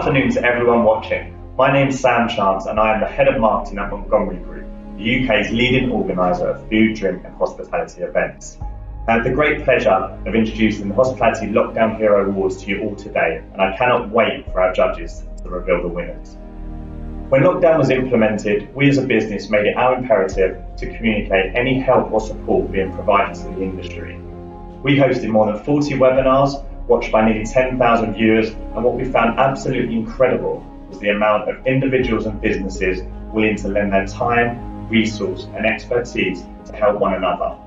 afternoon to everyone watching. My name's Sam Chance and I am the Head of Marketing at Montgomery Group, the UK's leading organiser of food, drink and hospitality events. I have the great pleasure of introducing the Hospitality Lockdown Hero Awards to you all today, and I cannot wait for our judges to reveal the winners. When lockdown was implemented, we as a business made it our imperative to communicate any help or support being provided to the industry. We hosted more than 40 webinars, watched by nearly 10,000 viewers, and what we found absolutely incredible was the amount of individuals and businesses willing to lend their time, resource and expertise to help one another.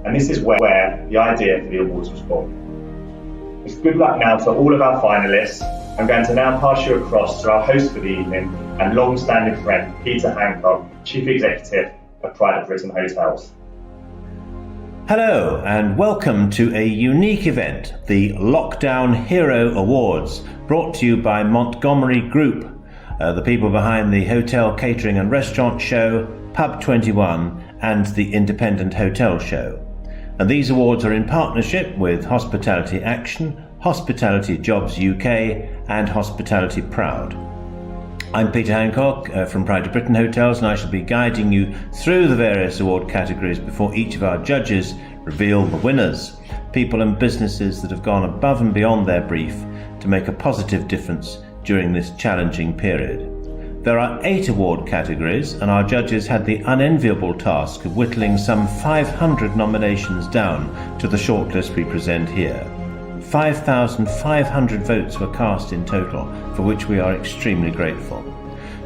And this is where the idea for the awards was born. It's good luck now to all of our finalists. I'm going to now pass you across to our host for the evening and long-standing friend, Peter Hancock, Chief Executive of Pride of Britain Hotels. Hello and welcome to a unique event, the Lockdown Hero Awards, brought to you by Montgomery Group, the people behind the Hotel Catering and Restaurant Show, Pub 21 and the Independent Hotel Show. And these awards are in partnership with Hospitality Action, Hospitality Jobs UK and Hospitality Proud. I'm Peter Hancock from Pride of Britain Hotels, and I shall be guiding you through the various award categories before each of our judges reveal the winners, people and businesses that have gone above and beyond their brief to make a positive difference during this challenging period. There are 8 award categories, and our judges had the unenviable task of whittling some 500 nominations down to the shortlist we present here. 5,500 votes were cast in total, for which we are extremely grateful.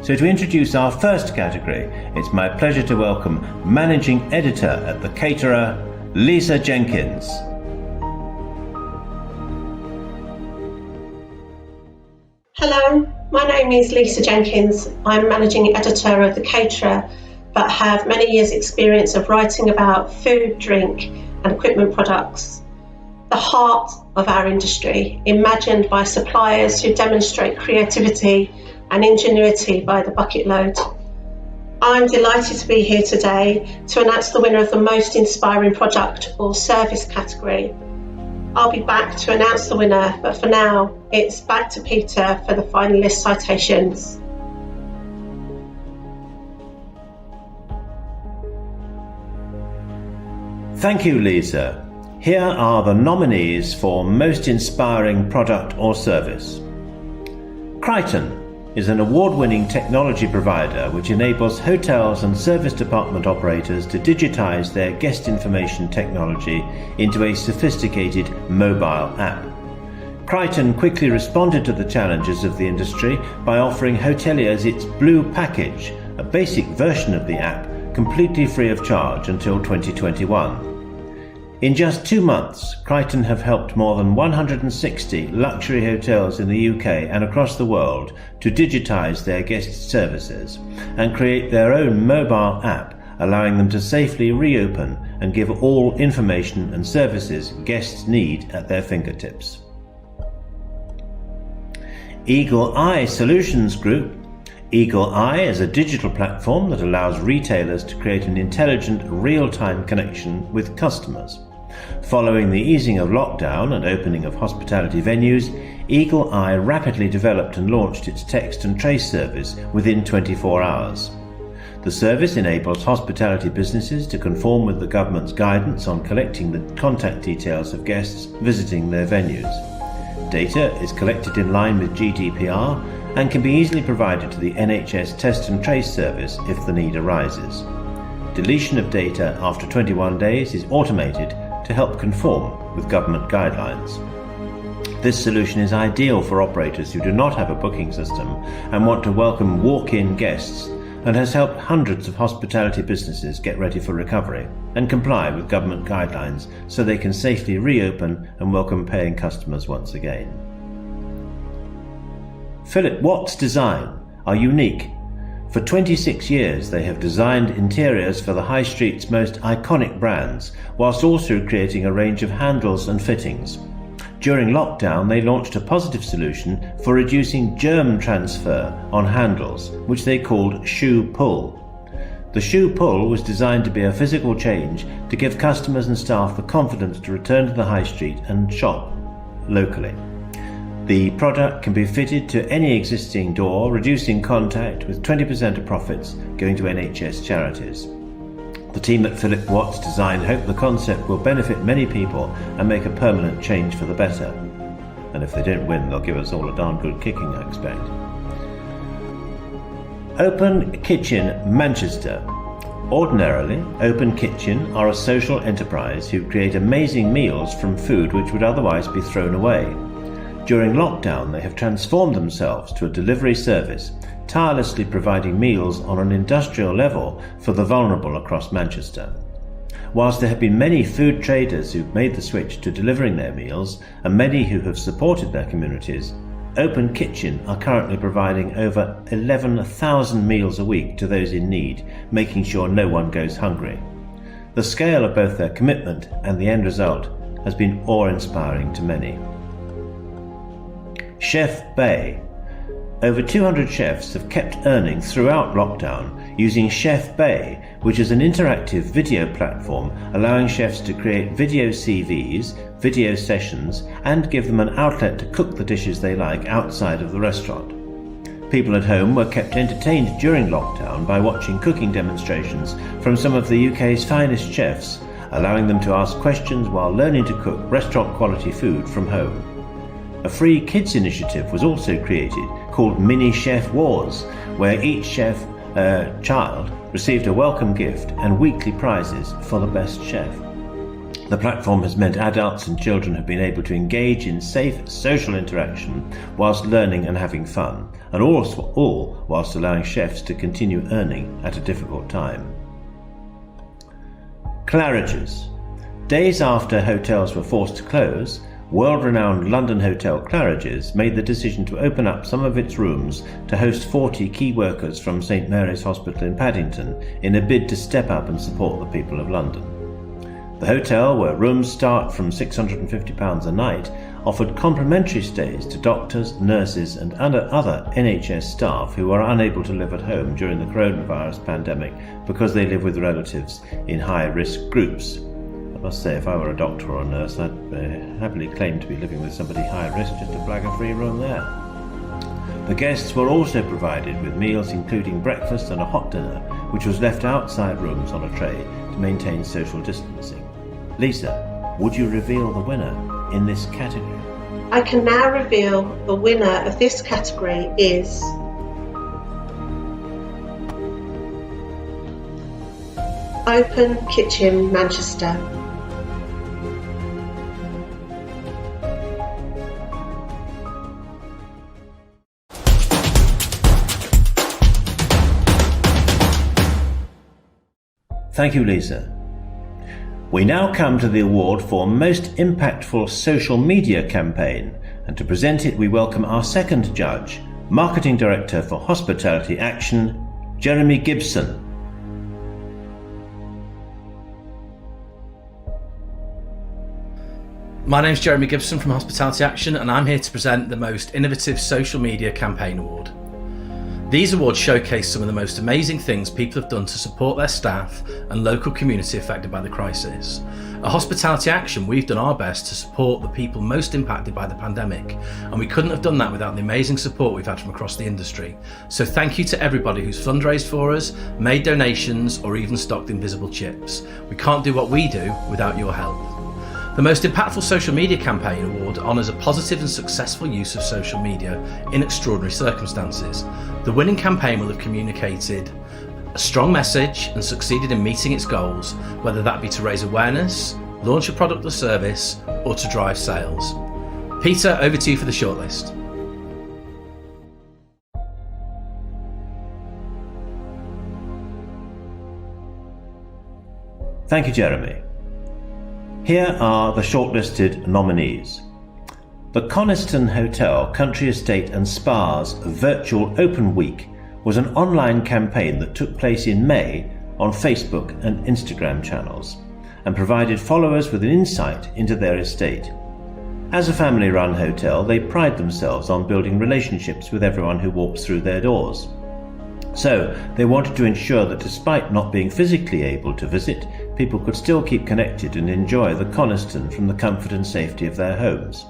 So to introduce our first category, it's my pleasure to welcome Managing Editor at The Caterer, Lisa Jenkins. Hello, my name is Lisa Jenkins. I'm Managing Editor of The Caterer, but have many years' experience of writing about food, drink and equipment products, the heart of our industry, imagined by suppliers who demonstrate creativity and ingenuity by the bucket load. I'm delighted to be here today to announce the winner of the Most Inspiring Product or Service category. I'll be back to announce the winner, but for now, it's back to Peter for the finalist citations. Thank you, Lisa. Here are the nominees for Most Inspiring Product or Service. Crichton is an award-winning technology provider which enables hotels and service department operators to digitize their guest information technology into a sophisticated mobile app. Crichton quickly responded to the challenges of the industry by offering hoteliers its Blue package, a basic version of the app, completely free of charge until 2021. In just 2 months, Crichton have helped more than 160 luxury hotels in the UK and across the world to digitise their guest services and create their own mobile app, allowing them to safely reopen and give all information and services guests need at their fingertips. Eagle Eye Solutions Group. Eagle Eye is a digital platform that allows retailers to create an intelligent, real-time connection with customers. Following the easing of lockdown and opening of hospitality venues, Eagle Eye rapidly developed and launched its text and trace service within 24 hours. The service enables hospitality businesses to conform with the government's guidance on collecting the contact details of guests visiting their venues. Data is collected in line with GDPR and can be easily provided to the NHS Test and Trace service if the need arises. Deletion of data after 21 days is automated to help conform with government guidelines. This solution is ideal for operators who do not have a booking system and want to welcome walk-in guests, and has helped hundreds of hospitality businesses get ready for recovery and comply with government guidelines so they can safely reopen and welcome paying customers once again. Philip Watts Design are unique. For 26 years they have designed interiors for the High Street's most iconic brands, whilst also creating a range of handles and fittings. During lockdown they launched a positive solution for reducing germ transfer on handles, which they called Shoe Pull. The Shoe Pull was designed to be a physical change to give customers and staff the confidence to return to the High Street and shop locally. The product can be fitted to any existing door, reducing contact, with 20% of profits going to NHS charities. The team at Philip Watts Design hope the concept will benefit many people and make a permanent change for the better. And if they don't win, they'll give us all a darn good kicking, I expect. Open Kitchen Manchester. Ordinarily, Open Kitchen are a social enterprise who create amazing meals from food which would otherwise be thrown away. During lockdown, they have transformed themselves to a delivery service, tirelessly providing meals on an industrial level for the vulnerable across Manchester. Whilst there have been many food traders who've made the switch to delivering their meals, and many who have supported their communities, Open Kitchen are currently providing over 11,000 meals a week to those in need, making sure no one goes hungry. The scale of both their commitment and the end result has been awe-inspiring to many. Chef Bay. Over 200 chefs have kept earning throughout lockdown using Chef Bay, which is an interactive video platform allowing chefs to create video CVs, video sessions, and give them an outlet to cook the dishes they like outside of the restaurant. People at home were kept entertained during lockdown by watching cooking demonstrations from some of the UK's finest chefs, allowing them to ask questions while learning to cook restaurant-quality food from home. A free kids initiative was also created called Mini Chef Wars, where each child received a welcome gift and weekly prizes for the best chef. The platform has meant adults and children have been able to engage in safe social interaction whilst learning and having fun, and all whilst allowing chefs to continue earning at a difficult time. Claridge's. Days after hotels were forced to close, world-renowned London hotel Claridge's made the decision to open up some of its rooms to host 40 key workers from St Mary's Hospital in Paddington in a bid to step up and support the people of London. The hotel, where rooms start from £650 a night, offered complimentary stays to doctors, nurses and other NHS staff who are unable to live at home during the coronavirus pandemic because they live with relatives in high-risk groups. I must say, if I were a doctor or a nurse, I'd happily claim to be living with somebody high risk just to flag a free room there. The guests were also provided with meals including breakfast and a hot dinner, which was left outside rooms on a tray to maintain social distancing. Lisa, would you reveal the winner in this category? I can now reveal the winner of this category is Open Kitchen Manchester. Thank you, Lisa. We now come to the award for Most Impactful Social Media Campaign, and to present it we welcome our second judge, Marketing Director for Hospitality Action, Jeremy Gibson. My name's Jeremy Gibson from Hospitality Action, and I'm here to present the Most Innovative Social Media Campaign Award. These awards showcase some of the most amazing things people have done to support their staff and local community affected by the crisis. At Hospitality Action, we've done our best to support the people most impacted by the pandemic, and we couldn't have done that without the amazing support we've had from across the industry. So thank you to everybody who's fundraised for us, made donations, or even stocked invisible chips. We can't do what we do without your help. The Most Impactful Social Media Campaign Award honours a positive and successful use of social media in extraordinary circumstances. The winning campaign will have communicated a strong message and succeeded in meeting its goals, whether that be to raise awareness, launch a product or service, or to drive sales. Peter, over to you for the shortlist. Thank you, Jeremy. Here are the shortlisted nominees. The Coniston Hotel, Country Estate and Spa's Virtual Open Week was an online campaign that took place in May on Facebook and Instagram channels and provided followers with an insight into their estate. As a family-run hotel, they pride themselves on building relationships with everyone who walks through their doors. So they wanted to ensure that despite not being physically able to visit, people could still keep connected and enjoy the Coniston from the comfort and safety of their homes.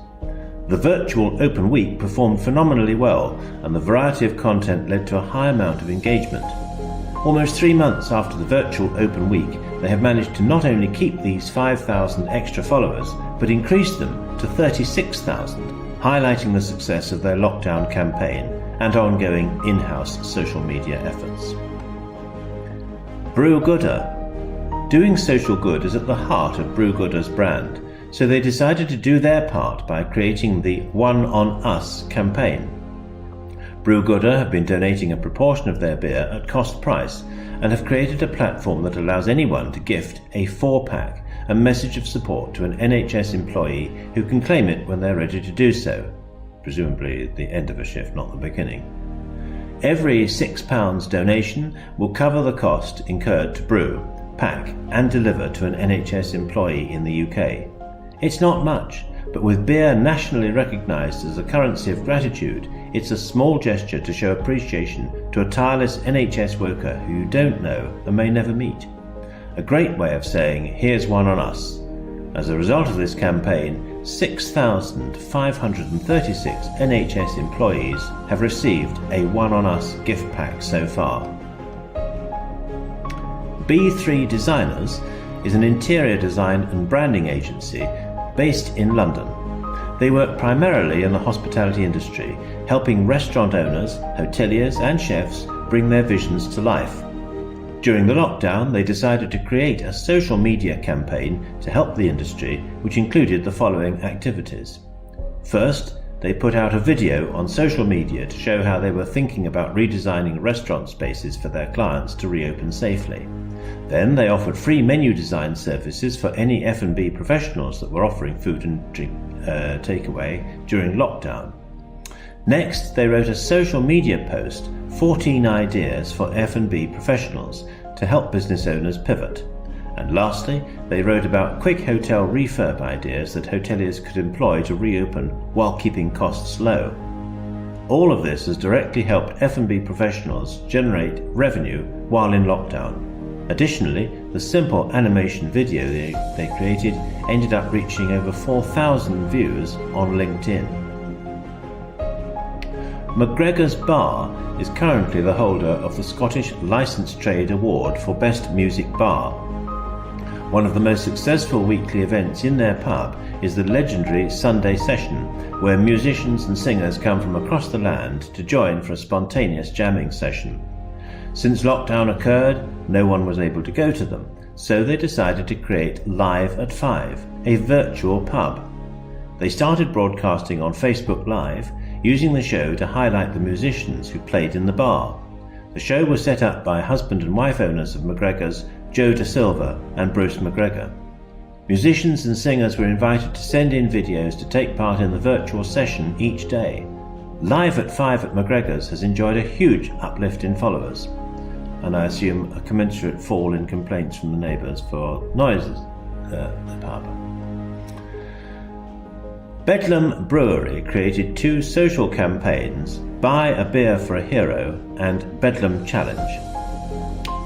The virtual Open Week performed phenomenally well, and the variety of content led to a high amount of engagement. Almost 3 months after the virtual Open Week, they have managed to not only keep these 5,000 extra followers, but increase them to 36,000, highlighting the success of their lockdown campaign and ongoing in-house social media efforts. Brew Gooder. Doing social good is at the heart of Brew Gooder's brand, so they decided to do their part by creating the One on Us campaign. Brew Gooder have been donating a proportion of their beer at cost price and have created a platform that allows anyone to gift a 4-pack, a message of support to an NHS employee who can claim it when they're ready to do so, presumably at the end of a shift, not the beginning. Every £6 donation will cover the cost incurred to brew, pack and deliver to an NHS employee in the UK. It's not much, but with beer nationally recognised as a currency of gratitude, it's a small gesture to show appreciation to a tireless NHS worker who you don't know and may never meet. A great way of saying, here's one on us. As a result of this campaign, 6,536 NHS employees have received a One on Us gift pack so far. B3 Designers is an interior design and branding agency based in London. They work primarily in the hospitality industry, helping restaurant owners, hoteliers and chefs bring their visions to life. During the lockdown, they decided to create a social media campaign to help the industry, which included the following activities. First, they put out a video on social media to show how they were thinking about redesigning restaurant spaces for their clients to reopen safely. Then they offered free menu design services for any F&B professionals that were offering food and drink takeaway during lockdown. Next, they wrote a social media post, 14 ideas for F&B professionals to help business owners pivot. And lastly, they wrote about quick hotel refurb ideas that hoteliers could employ to reopen while keeping costs low. All of this has directly helped F&B professionals generate revenue while in lockdown. Additionally, the simple animation video they created ended up reaching over 4,000 views on LinkedIn. McGregor's Bar is currently the holder of the Scottish Licensed Trade Award for Best Music Bar. One of the most successful weekly events in their pub is the legendary Sunday Session, where musicians and singers come from across the land to join for a spontaneous jamming session. Since lockdown occurred, no one was able to go to them, so they decided to create Live at 5, a virtual pub. They started broadcasting on Facebook Live, using the show to highlight the musicians who played in the bar. The show was set up by husband and wife owners of McGregor's, Joe Da Silva and Bruce McGregor. Musicians and singers were invited to send in videos to take part in the virtual session each day. Live at 5 at McGregor's has enjoyed a huge uplift in followers, and I assume a commensurate fall in complaints from the neighbours for noises at the pub. Bedlam Brewery created 2 social campaigns, Buy a Beer for a Hero and Bedlam Challenge.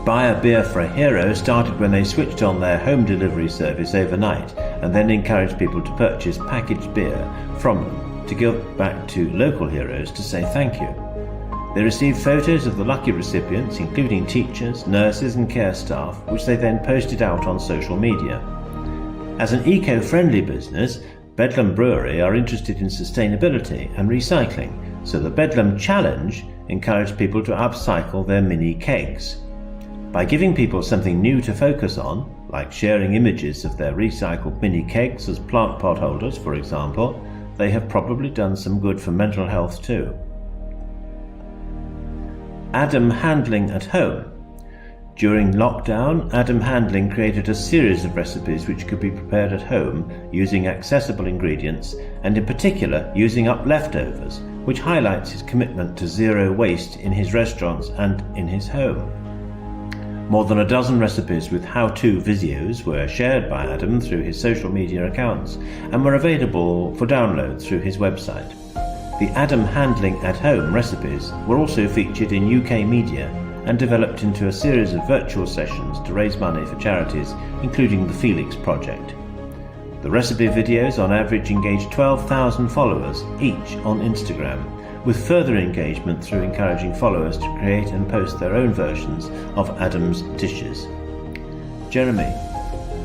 Buy a Beer for a Hero started when they switched on their home delivery service overnight and then encouraged people to purchase packaged beer from them to give back to local heroes to say thank you. They received photos of the lucky recipients, including teachers, nurses and care staff, which they then posted out on social media. As an eco-friendly business, Bedlam Brewery are interested in sustainability and recycling, so the Bedlam Challenge encouraged people to upcycle their mini kegs. By giving people something new to focus on, like sharing images of their recycled mini kegs as plant pot holders, for example, they have probably done some good for mental health too. Adam Handling at Home. During lockdown, Adam Handling created a series of recipes which could be prepared at home using accessible ingredients and in particular using up leftovers, which highlights his commitment to zero waste in his restaurants and in his home. More than a dozen recipes with how-to videos were shared by Adam through his social media accounts and were available for download through his website. The Adam Handling at Home recipes were also featured in UK media and developed into a series of virtual sessions to raise money for charities, including the Felix Project. The recipe videos on average engage 12,000 followers each on Instagram, with further engagement through encouraging followers to create and post their own versions of Adam's dishes. Jeremy,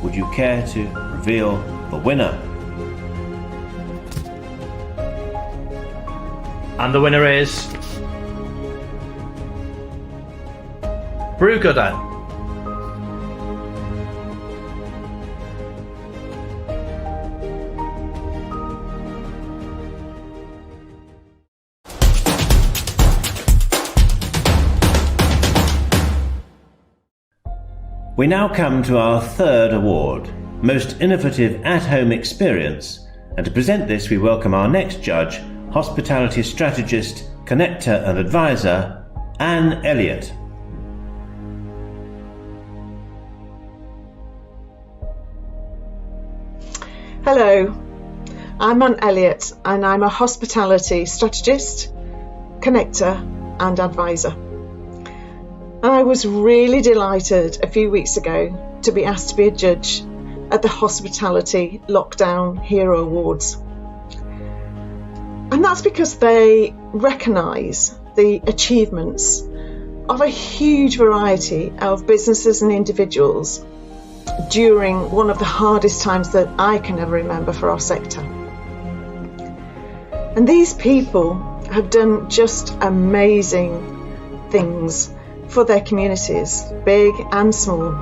would you care to reveal the winner? And the winner is Brew Gooder. We now come to our third award, Most Innovative At-Home Experience, and to present this we welcome our next judge, Hospitality Strategist, Connector and Advisor, Anne Elliott. Hello, I'm Anne Elliott and I'm a Hospitality Strategist, Connector and Advisor. And I was really delighted a few weeks ago to be asked to be a judge at the Hospitality Lockdown Hero Awards. And that's because they recognise the achievements of a huge variety of businesses and individuals during one of the hardest times that I can ever remember for our sector. And these people have done just amazing things for their communities, big and small.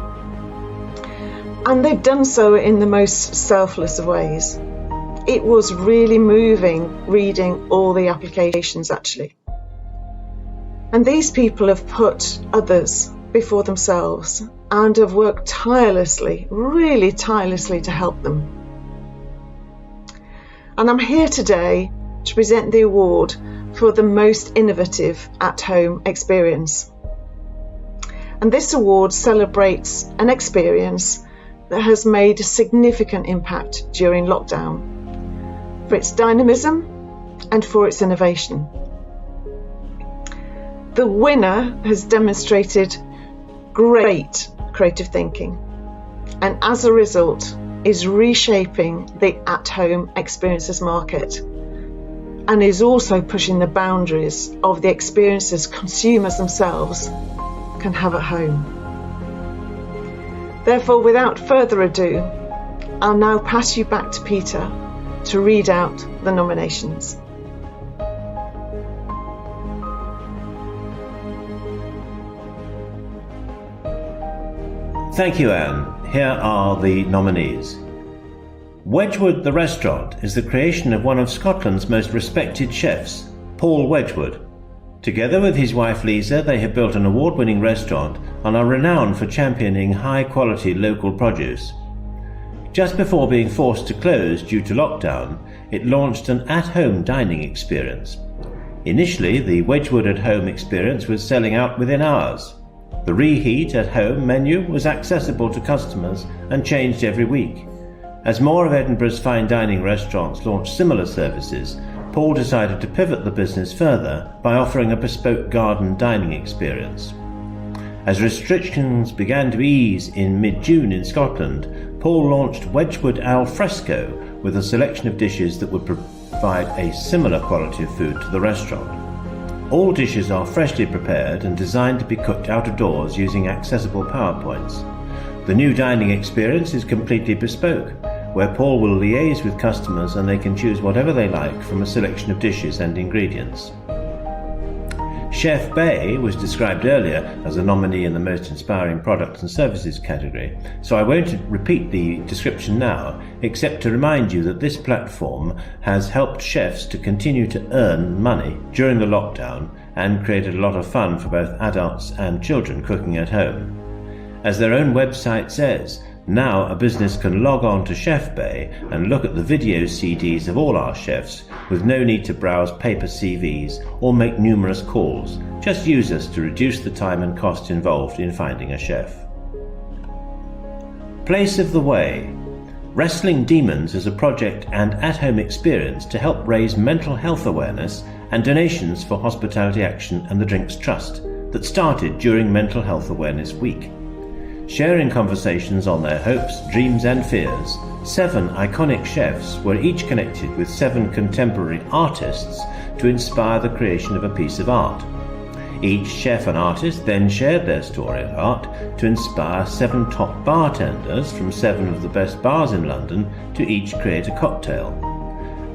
And they've done so in the most selfless of ways. It was really moving reading all the applications actually. And these people have put others before themselves and have worked tirelessly, really tirelessly to help them. And I'm here today to present the award for the most innovative at-home experience. And this award celebrates an experience that has made a significant impact during lockdown, for its dynamism and for its innovation. The winner has demonstrated great creative thinking, and as a result is reshaping the at-home experiences market, and is also pushing the boundaries of the experiences consumers themselves can have at home. Therefore, without further ado, I'll now pass you back to Peter to read out the nominations. Thank you, Anne. Here are the nominees. Wedgwood the Restaurant is the creation of one of Scotland's most respected chefs, Paul Wedgwood. Together with his wife Lisa, they have built an award-winning restaurant and are renowned for championing high-quality local produce. Just before being forced to close due to lockdown, it launched an at-home dining experience. Initially, the Wedgwood at Home experience was selling out within hours. The Reheat at Home menu was accessible to customers and changed every week. As more of Edinburgh's fine dining restaurants launched similar services, Paul decided to pivot the business further by offering a bespoke garden dining experience. As restrictions began to ease in mid-June in Scotland, Paul launched Wedgwood Al Fresco with a selection of dishes that would provide a similar quality of food to the restaurant. All dishes are freshly prepared and designed to be cooked out of doors using accessible PowerPoints. The new dining experience is completely bespoke, where Paul will liaise with customers and they can choose whatever they like from a selection of dishes and ingredients. Chef Bay was described earlier as a nominee in the Most Inspiring Products and Services category, so I won't repeat the description now, except to remind you that this platform has helped chefs to continue to earn money during the lockdown and created a lot of fun for both adults and children cooking at home. As their own website says, now a business can log on to Chef Bay and look at the video CDs of all our chefs with no need to browse paper CVs or make numerous calls. Just use us to reduce the time and cost involved in finding a chef. Place of the Way. Wrestling Demons is a project and at-home experience to help raise mental health awareness and donations for Hospitality Action and the Drinks Trust that started during Mental Health Awareness Week. sharing conversations on their hopes, dreams and fears. 7 iconic chefs were each connected with 7 contemporary artists to inspire the creation of a piece of art. Each chef and artist then shared their story of art to inspire 7 top bartenders from 7 of the best bars in London to each create a cocktail.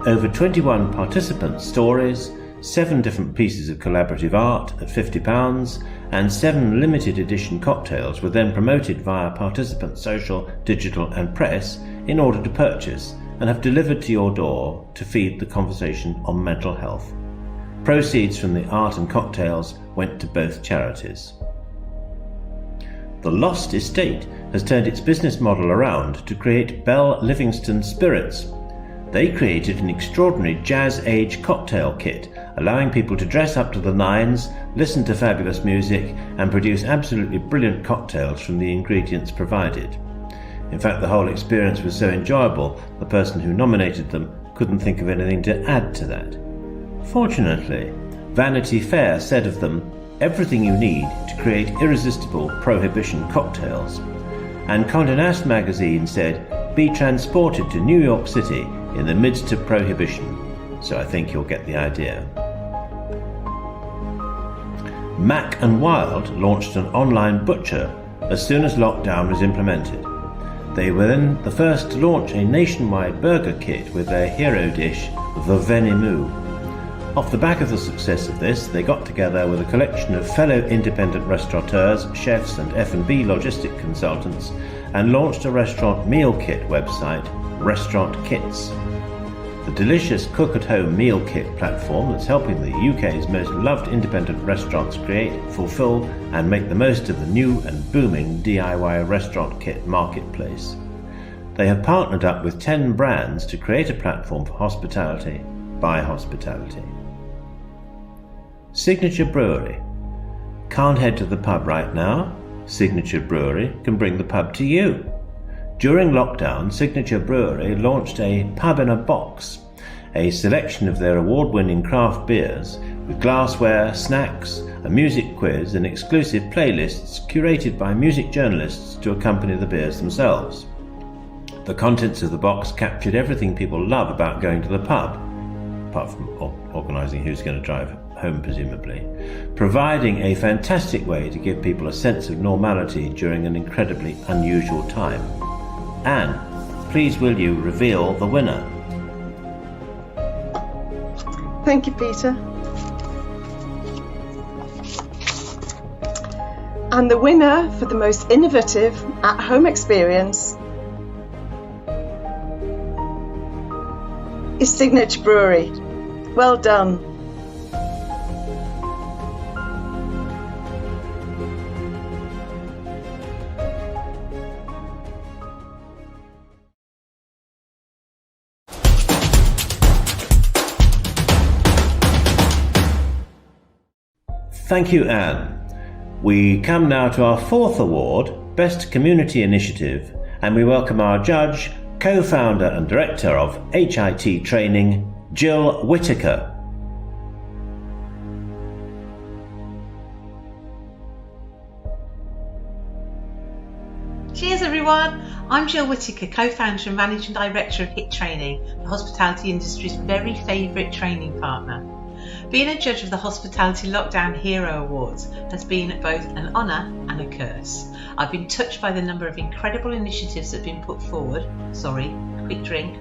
Over 21 participants' stories, 7 different pieces of collaborative art at £50, and 7 limited edition cocktails were then promoted via participant social, digital and press in order to purchase and have delivered to your door to feed the conversation on mental health. Proceeds from the art and cocktails went to both charities. The Lost Estate has turned its business model around to create Bell Livingston Spirits. They created an extraordinary jazz-age cocktail kit, allowing people to dress up to the nines, listen to fabulous music, and produce absolutely brilliant cocktails from the ingredients provided. In fact, the whole experience was so enjoyable, the person who nominated them couldn't think of anything to add to that. Fortunately, Vanity Fair said of them, "Everything you need to create irresistible prohibition cocktails." And Condé Nast magazine said, "Be transported to New York City in the midst of prohibition." So I think you'll get the idea. Mac and Wild launched an online butcher as soon as lockdown was implemented. They were then the first to launch a nationwide burger kit with their hero dish, the Venimeux. Off the back of the success of this, they got together with a collection of fellow independent restaurateurs, chefs and F&B logistic consultants and launched a restaurant meal kit website, Restaurant Kits. The delicious cook-at-home meal kit platform that's helping the UK's most loved independent restaurants create, fulfil and make the most of the new and booming DIY restaurant kit marketplace. They have partnered up with 10 brands to create a platform for hospitality by hospitality. Signature Brewery. Can't head to the pub right now? Signature Brewery can bring the pub to you. During lockdown, Signature Brewery launched a Pub in a Box, a selection of their award-winning craft beers with glassware, snacks, a music quiz and exclusive playlists curated by music journalists to accompany the beers themselves. The contents of the box captured everything people love about going to the pub, apart from organising who's going to drive home presumably, providing a fantastic way to give people a sense of normality during an incredibly unusual time. Anne, please will you reveal the winner? Thank you, Peter. And the winner for the most innovative at-home experience is Signature Brewery. Well done. Thank you, Anne. We come now to our 4th award, Best Community Initiative, and we welcome our judge, co-founder and director of HIT Training, Jill Whittaker. Cheers everyone, I'm Jill Whittaker, co-founder and managing director of HIT Training, the hospitality industry's very favourite training partner. Being a judge of the Hospitality Lockdown Hero Awards has been both an honour and a curse. I've been touched by the number of incredible initiatives that have been put forward. Sorry, quick drink.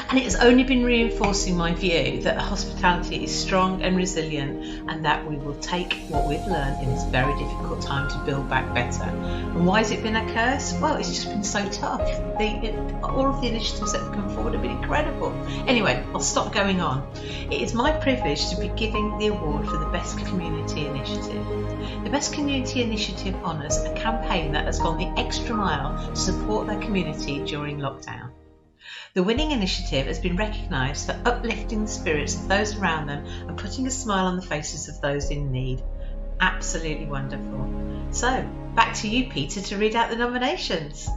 And it has only been reinforcing my view that hospitality is strong and resilient, and that we will take what we've learned in this very difficult time to build back better. And why has it been a curse? Well, it's just been so tough. All of the initiatives that have come forward have been incredible. Anyway, I'll stop going on. It is my privilege to be giving the award for the Best Community Initiative. The Best Community Initiative honours a campaign that has gone the extra mile to support their community during lockdown. The winning initiative has been recognised for uplifting the spirits of those around them and putting a smile on the faces of those in need. Absolutely wonderful. So, back to you, Peter, to read out the nominations.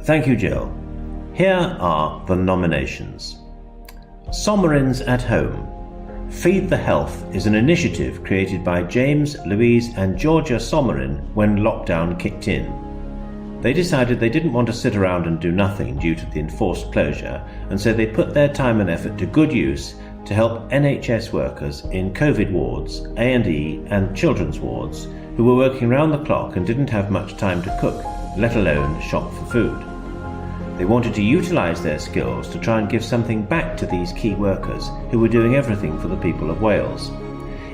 Thank you, Jill. Here are the nominations. Somerins at Home. Feed the Health is an initiative created by James, Louise and Georgia Somerin when lockdown kicked in. They decided they didn't want to sit around and do nothing due to the enforced closure, and so they put their time and effort to good use to help NHS workers in COVID wards, A&E and children's wards who were working round the clock and didn't have much time to cook, let alone shop for food. They wanted to utilise their skills to try and give something back to these key workers who were doing everything for the people of Wales.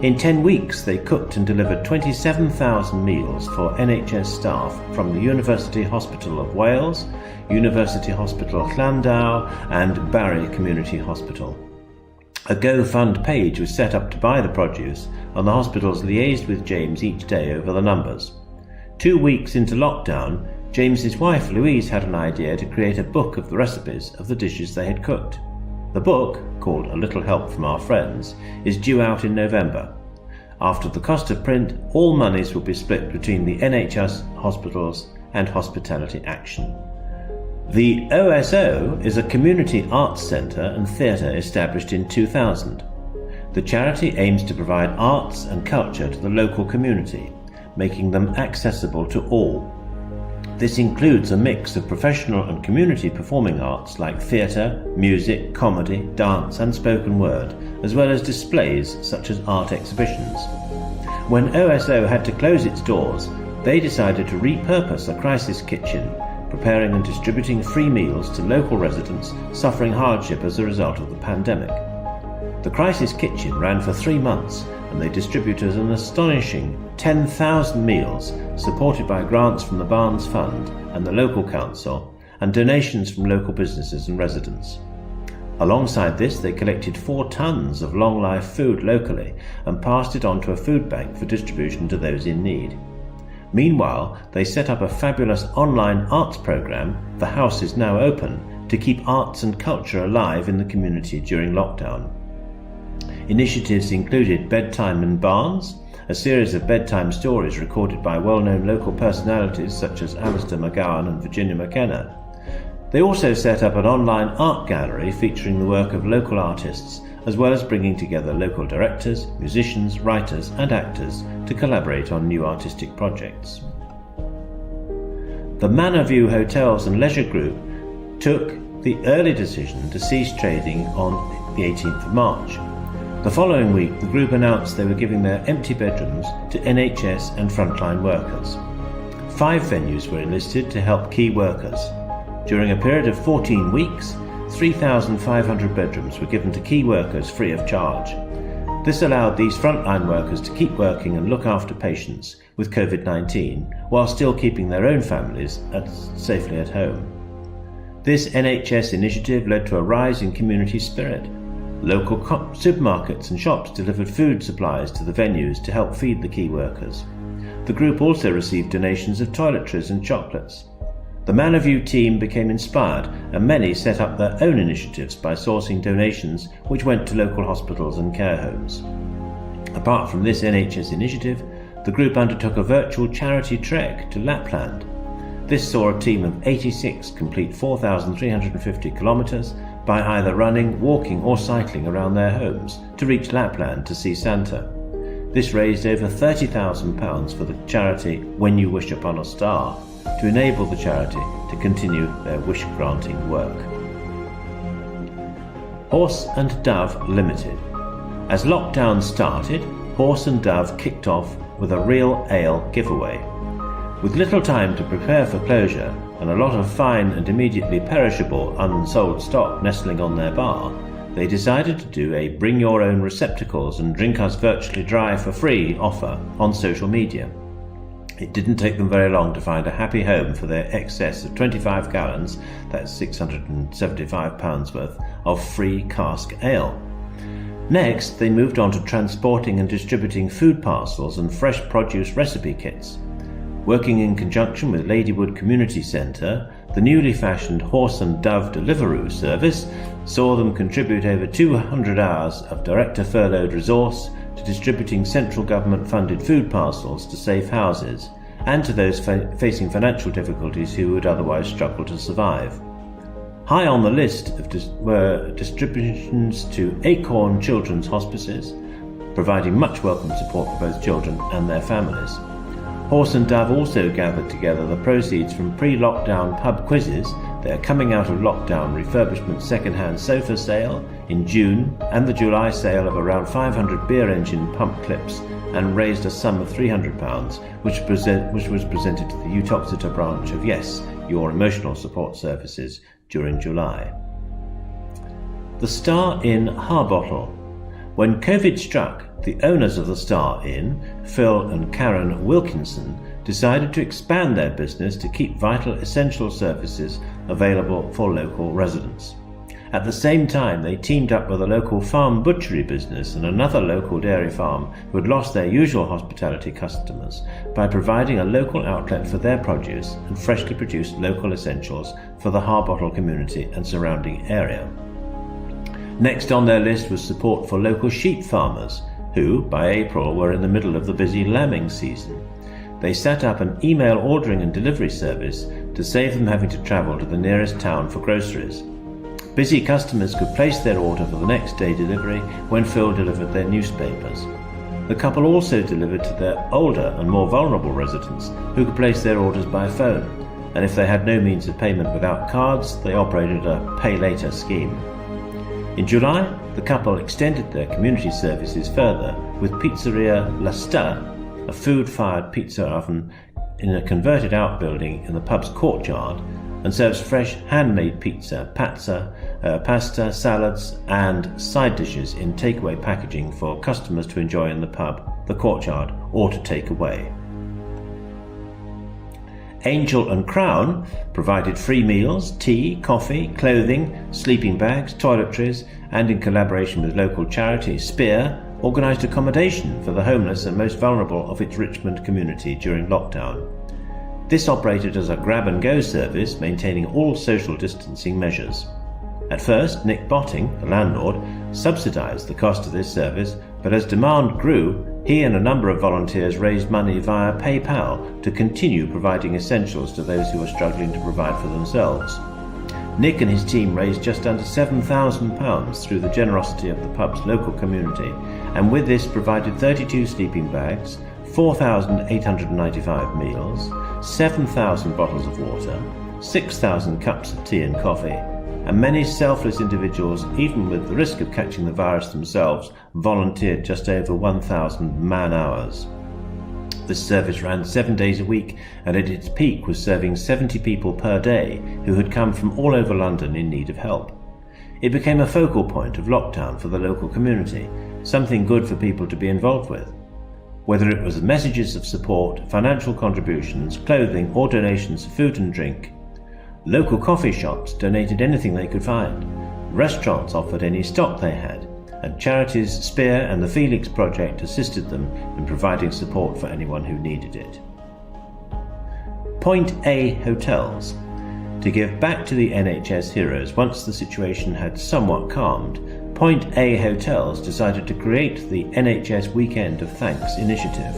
In 10 weeks they cooked and delivered 27,000 meals for NHS staff from the University Hospital of Wales, University Hospital Llandau and Barry Community Hospital. A GoFund page was set up to buy the produce, and the hospitals liaised with James each day over the numbers. 2 weeks into lockdown, James's wife Louise had an idea to create a book of the recipes of the dishes they had cooked. The book, called A Little Help from Our Friends, is due out in November. After the cost of print, all monies will be split between the NHS hospitals and Hospitality Action. The OSO is a community arts centre and theatre established in 2000. The charity aims to provide arts and culture to the local community, making them accessible to all. This includes a mix of professional and community performing arts like theatre, music, comedy, dance and spoken word, as well as displays such as art exhibitions. When OSO had to close its doors, they decided to repurpose a crisis kitchen, preparing and distributing free meals to local residents suffering hardship as a result of the pandemic. The crisis kitchen ran for 3 months, and they distributed an astonishing 10,000 meals, supported by grants from the Barnes Fund and the local council, and donations from local businesses and residents. Alongside this, they collected 4 tons of long-life food locally and passed it on to a food bank for distribution to those in need. Meanwhile, they set up a fabulous online arts programme, The House is Now Open, to keep arts and culture alive in the community during lockdown. Initiatives included Bedtime in Barnes, a series of bedtime stories recorded by well-known local personalities such as Alistair McGowan and Virginia McKenna. They also set up an online art gallery featuring the work of local artists, as well as bringing together local directors, musicians, writers and actors to collaborate on new artistic projects. The Manor View Hotels and Leisure Group took the early decision to cease trading on the 18th of March. The following week, the group announced they were giving their empty bedrooms to NHS and frontline workers. 5 venues were enlisted to help key workers. During a period of 14 weeks, 3,500 bedrooms were given to key workers free of charge. This allowed these frontline workers to keep working and look after patients with COVID-19 while still keeping their own families safely at home. This NHS initiative led to a rise in community spirit. Local supermarkets and shops delivered food supplies to the venues to help feed the key workers. The group also received donations of toiletries and chocolates. The Manor View team became inspired, and many set up their own initiatives by sourcing donations which went to local hospitals and care homes. Apart from this NHS initiative, the group undertook a virtual charity trek to Lapland. This saw a team of 86 complete 4,350 kilometres by either running, walking or cycling around their homes to reach Lapland to see Santa. This raised over £30,000 for the charity When You Wish Upon a Star, to enable the charity to continue their wish-granting work. Horse and Dove Limited. As lockdown started, Horse and Dove kicked off with a real ale giveaway. With little time to prepare for closure and a lot of fine and immediately perishable unsold stock nestling on their bar, they decided to do a bring your own receptacles and drink us virtually dry for free offer on social media. It didn't take them very long to find a happy home for their excess of 25 gallons, that's £675 worth, of free cask ale. Next, they moved on to transporting and distributing food parcels and fresh produce recipe kits. Working in conjunction with Ladywood Community Centre, the newly fashioned Horse and Dove Deliveroo service saw them contribute over 200 hours of director-furloughed resource to distributing central government-funded food parcels to safe houses and to those facing financial difficulties who would otherwise struggle to survive. High on the list were distributions to Acorn Children's Hospices, providing much welcome support for both children and their families. Horse and Dove also gathered together the proceeds from pre-lockdown pub quizzes, their coming out of lockdown refurbishment second-hand sofa sale in June, and the July sale of around 500 beer engine pump clips, and raised a sum of £300, which was presented to the Uttoxeter branch of Yes, Your Emotional Support Services during July. The Star Inn Harbottle. When COVID struck, the owners of the Star Inn, Phil and Karen Wilkinson, decided to expand their business to keep vital essential services available for local residents. At the same time, they teamed up with a local farm butchery business and another local dairy farm who had lost their usual hospitality customers by providing a local outlet for their produce and freshly produced local essentials for the Harbottle community and surrounding area. Next on their list was support for local sheep farmers who, by April, were in the middle of the busy lambing season. They set up an email ordering and delivery service to save them having to travel to the nearest town for groceries. Busy customers could place their order for the next day delivery when Phil delivered their newspapers. The couple also delivered to their older and more vulnerable residents who could place their orders by phone, and if they had no means of payment without cards, they operated a pay later scheme. In July, the couple extended their community services further with Pizzeria La Sta, a food-fired pizza oven in a converted outbuilding in the pub's courtyard, and serves fresh handmade pizza, pasta, salads and side dishes in takeaway packaging for customers to enjoy in the pub, the courtyard, or to take away. Angel and Crown provided free meals, tea, coffee, clothing, sleeping bags, toiletries, and in collaboration with local charity Spear, organised accommodation for the homeless and most vulnerable of its Richmond community during lockdown. This operated as a grab-and-go service, maintaining all social distancing measures. At first, Nick Botting, the landlord, subsidised the cost of this service, but as demand grew, he and a number of volunteers raised money via PayPal to continue providing essentials to those who were struggling to provide for themselves. Nick and his team raised just under £7,000 through the generosity of the pub's local community, and with this provided 32 sleeping bags, 4,895 meals, 7,000 bottles of water, 6,000 cups of tea and coffee, and many selfless individuals, even with the risk of catching the virus themselves, volunteered just over 1,000 man-hours. This service ran 7 days a week and at its peak was serving 70 people per day who had come from all over London in need of help. It became a focal point of lockdown for the local community, something good for people to be involved with. Whether it was messages of support, financial contributions, clothing or donations of food and drink, local coffee shops donated anything they could find, restaurants offered any stock they had, and charities Spear and the Felix Project assisted them in providing support for anyone who needed it. Point A Hotels. To give back to the NHS heroes once the situation had somewhat calmed, Point A Hotels decided to create the NHS Weekend of Thanks initiative.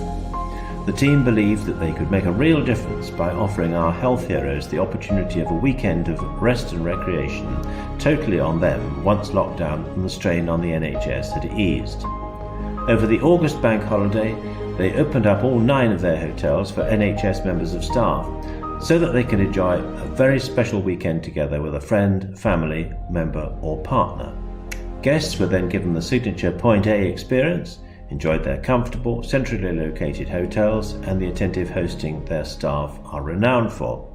The team believed that they could make a real difference by offering our health heroes the opportunity of a weekend of rest and recreation totally on them once lockdown and the strain on the NHS had eased. Over the August bank holiday, they opened up all 9 of their hotels for NHS members of staff so that they could enjoy a very special weekend together with a friend, family member or partner. Guests were then given the signature Point A experience, enjoyed their comfortable, centrally located hotels and the attentive hosting their staff are renowned for.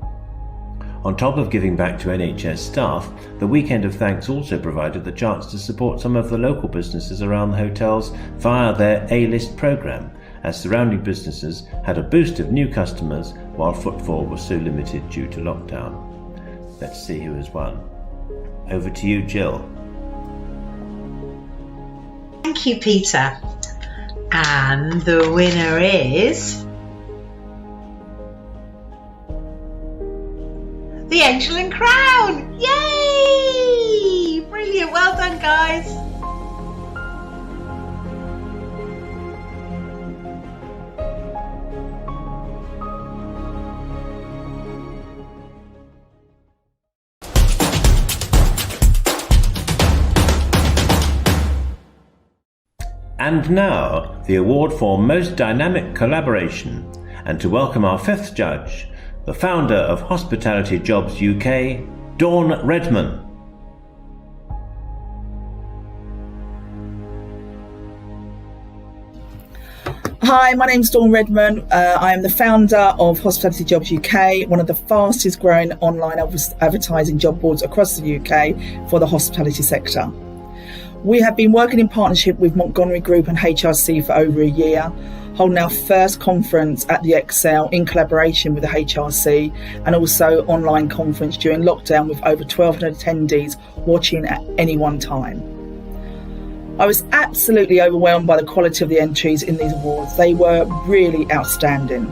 On top of giving back to NHS staff, the Weekend of Thanks also provided the chance to support some of the local businesses around the hotels via their A-list programme, as surrounding businesses had a boost of new customers while footfall was so limited due to lockdown. Let's see who has won. Over to you, Jill. Thank you, Peter. And the winner is the Angel and Crown. Yay! Brilliant. Well done, guys. And now, the award for Most Dynamic Collaboration, and to welcome our fifth judge, the founder of Hospitality Jobs UK, Dawn Redman. Hi, my name's Dawn Redman. I am the founder of Hospitality Jobs UK, one of the fastest growing online advertising job boards across the UK for the hospitality sector. We have been working in partnership with Montgomery Group and HRC for over a year, holding our first conference at the Excel in collaboration with the HRC, and also online conference during lockdown with over 1,200 attendees watching at any one time. I was absolutely overwhelmed by the quality of the entries in these awards. They were really outstanding.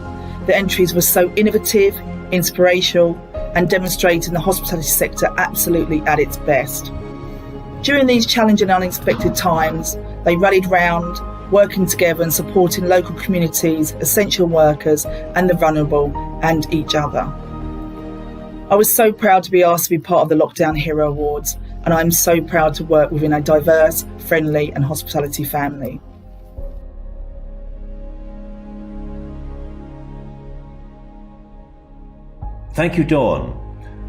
The entries were so innovative, inspirational, and demonstrating the hospitality sector absolutely at its best. During these challenging and unexpected times, they rallied round, working together and supporting local communities, essential workers, and the vulnerable, and each other. I was so proud to be asked to be part of the Lockdown Hero Awards, and I'm so proud to work within a diverse, friendly and hospitality family. Thank you, Dawn.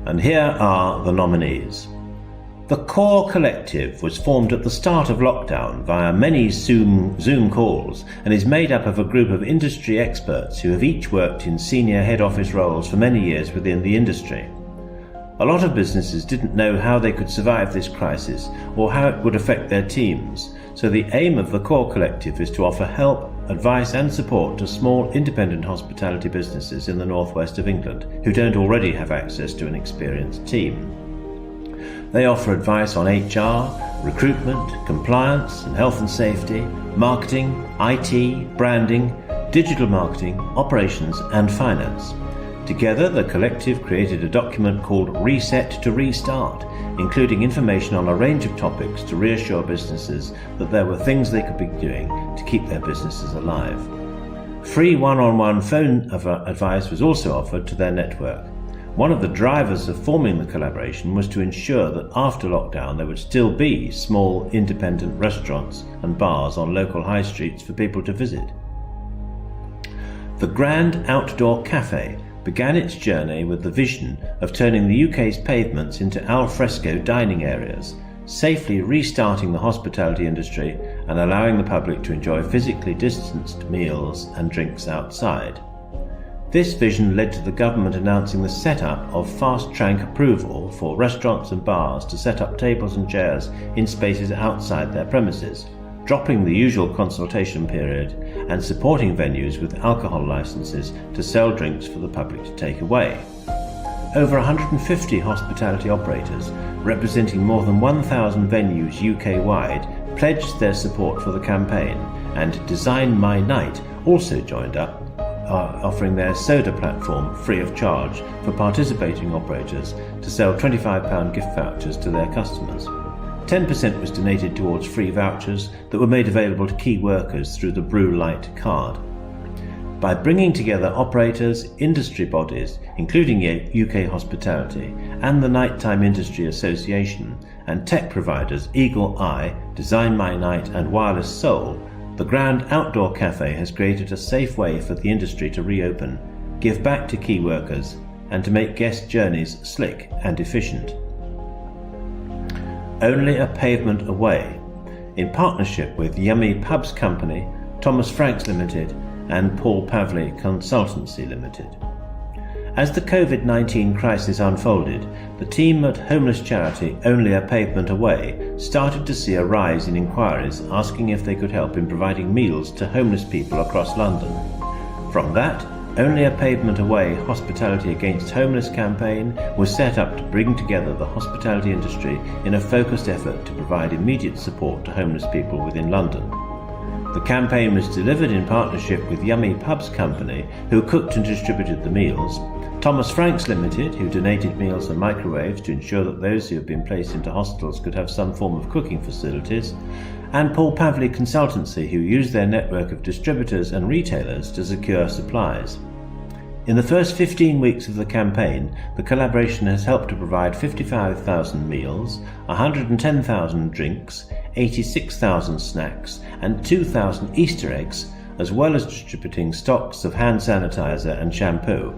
And here are the nominees. The Core Collective was formed at the start of lockdown via many Zoom calls and is made up of a group of industry experts who have each worked in senior head office roles for many years within the industry. A lot of businesses didn't know how they could survive this crisis or how it would affect their teams, so the aim of the Core Collective is to offer help, advice and support to small independent hospitality businesses in the northwest of England who don't already have access to an experienced team. They offer advice on HR, recruitment, compliance and health and safety, marketing, IT, branding, digital marketing, operations and finance. Together, the collective created a document called Reset to Restart, including information on a range of topics to reassure businesses that there were things they could be doing to keep their businesses alive. Free one-on-one phone advice was also offered to their network. One of the drivers of forming the collaboration was to ensure that after lockdown there would still be small independent restaurants and bars on local high streets for people to visit. The Grand Outdoor Cafe began its journey with the vision of turning the UK's pavements into al fresco dining areas, safely restarting the hospitality industry and allowing the public to enjoy physically distanced meals and drinks outside. This vision led to the government announcing the setup of fast-track approval for restaurants and bars to set up tables and chairs in spaces outside their premises, dropping the usual consultation period and supporting venues with alcohol licenses to sell drinks for the public to take away. Over 150 hospitality operators, representing more than 1,000 venues UK-wide, pledged their support for the campaign, and Design My Night also joined up, offering their soda platform free of charge for participating operators to sell £25 gift vouchers to their customers. 10% was donated towards free vouchers that were made available to key workers through the Brew Light card. By bringing together operators, industry bodies, including UK Hospitality and the Nighttime Industry Association, and tech providers Eagle Eye, Design My Night and Wireless Soul, the Grand Outdoor Cafe has created a safe way for the industry to reopen, give back to key workers, and to make guest journeys slick and efficient. Only a Pavement Away, in partnership with Yummy Pubs Company, Thomas Franks Limited and Paul Pavley Consultancy Limited. As the COVID-19 crisis unfolded, the team at homeless charity Only a Pavement Away started to see a rise in inquiries asking if they could help in providing meals to homeless people across London. From that, Only a Pavement Away Hospitality Against Homeless campaign was set up to bring together the hospitality industry in a focused effort to provide immediate support to homeless people within London. The campaign was delivered in partnership with Yummy Pubs Company, who cooked and distributed the meals, Thomas Franks Limited, who donated meals and microwaves to ensure that those who have been placed into hostels could have some form of cooking facilities, and Paul Pavley Consultancy, who used their network of distributors and retailers to secure supplies. In the first 15 weeks of the campaign, the collaboration has helped to provide 55,000 meals, 110,000 drinks, 86,000 snacks and 2,000 Easter eggs, as well as distributing stocks of hand sanitizer and shampoo.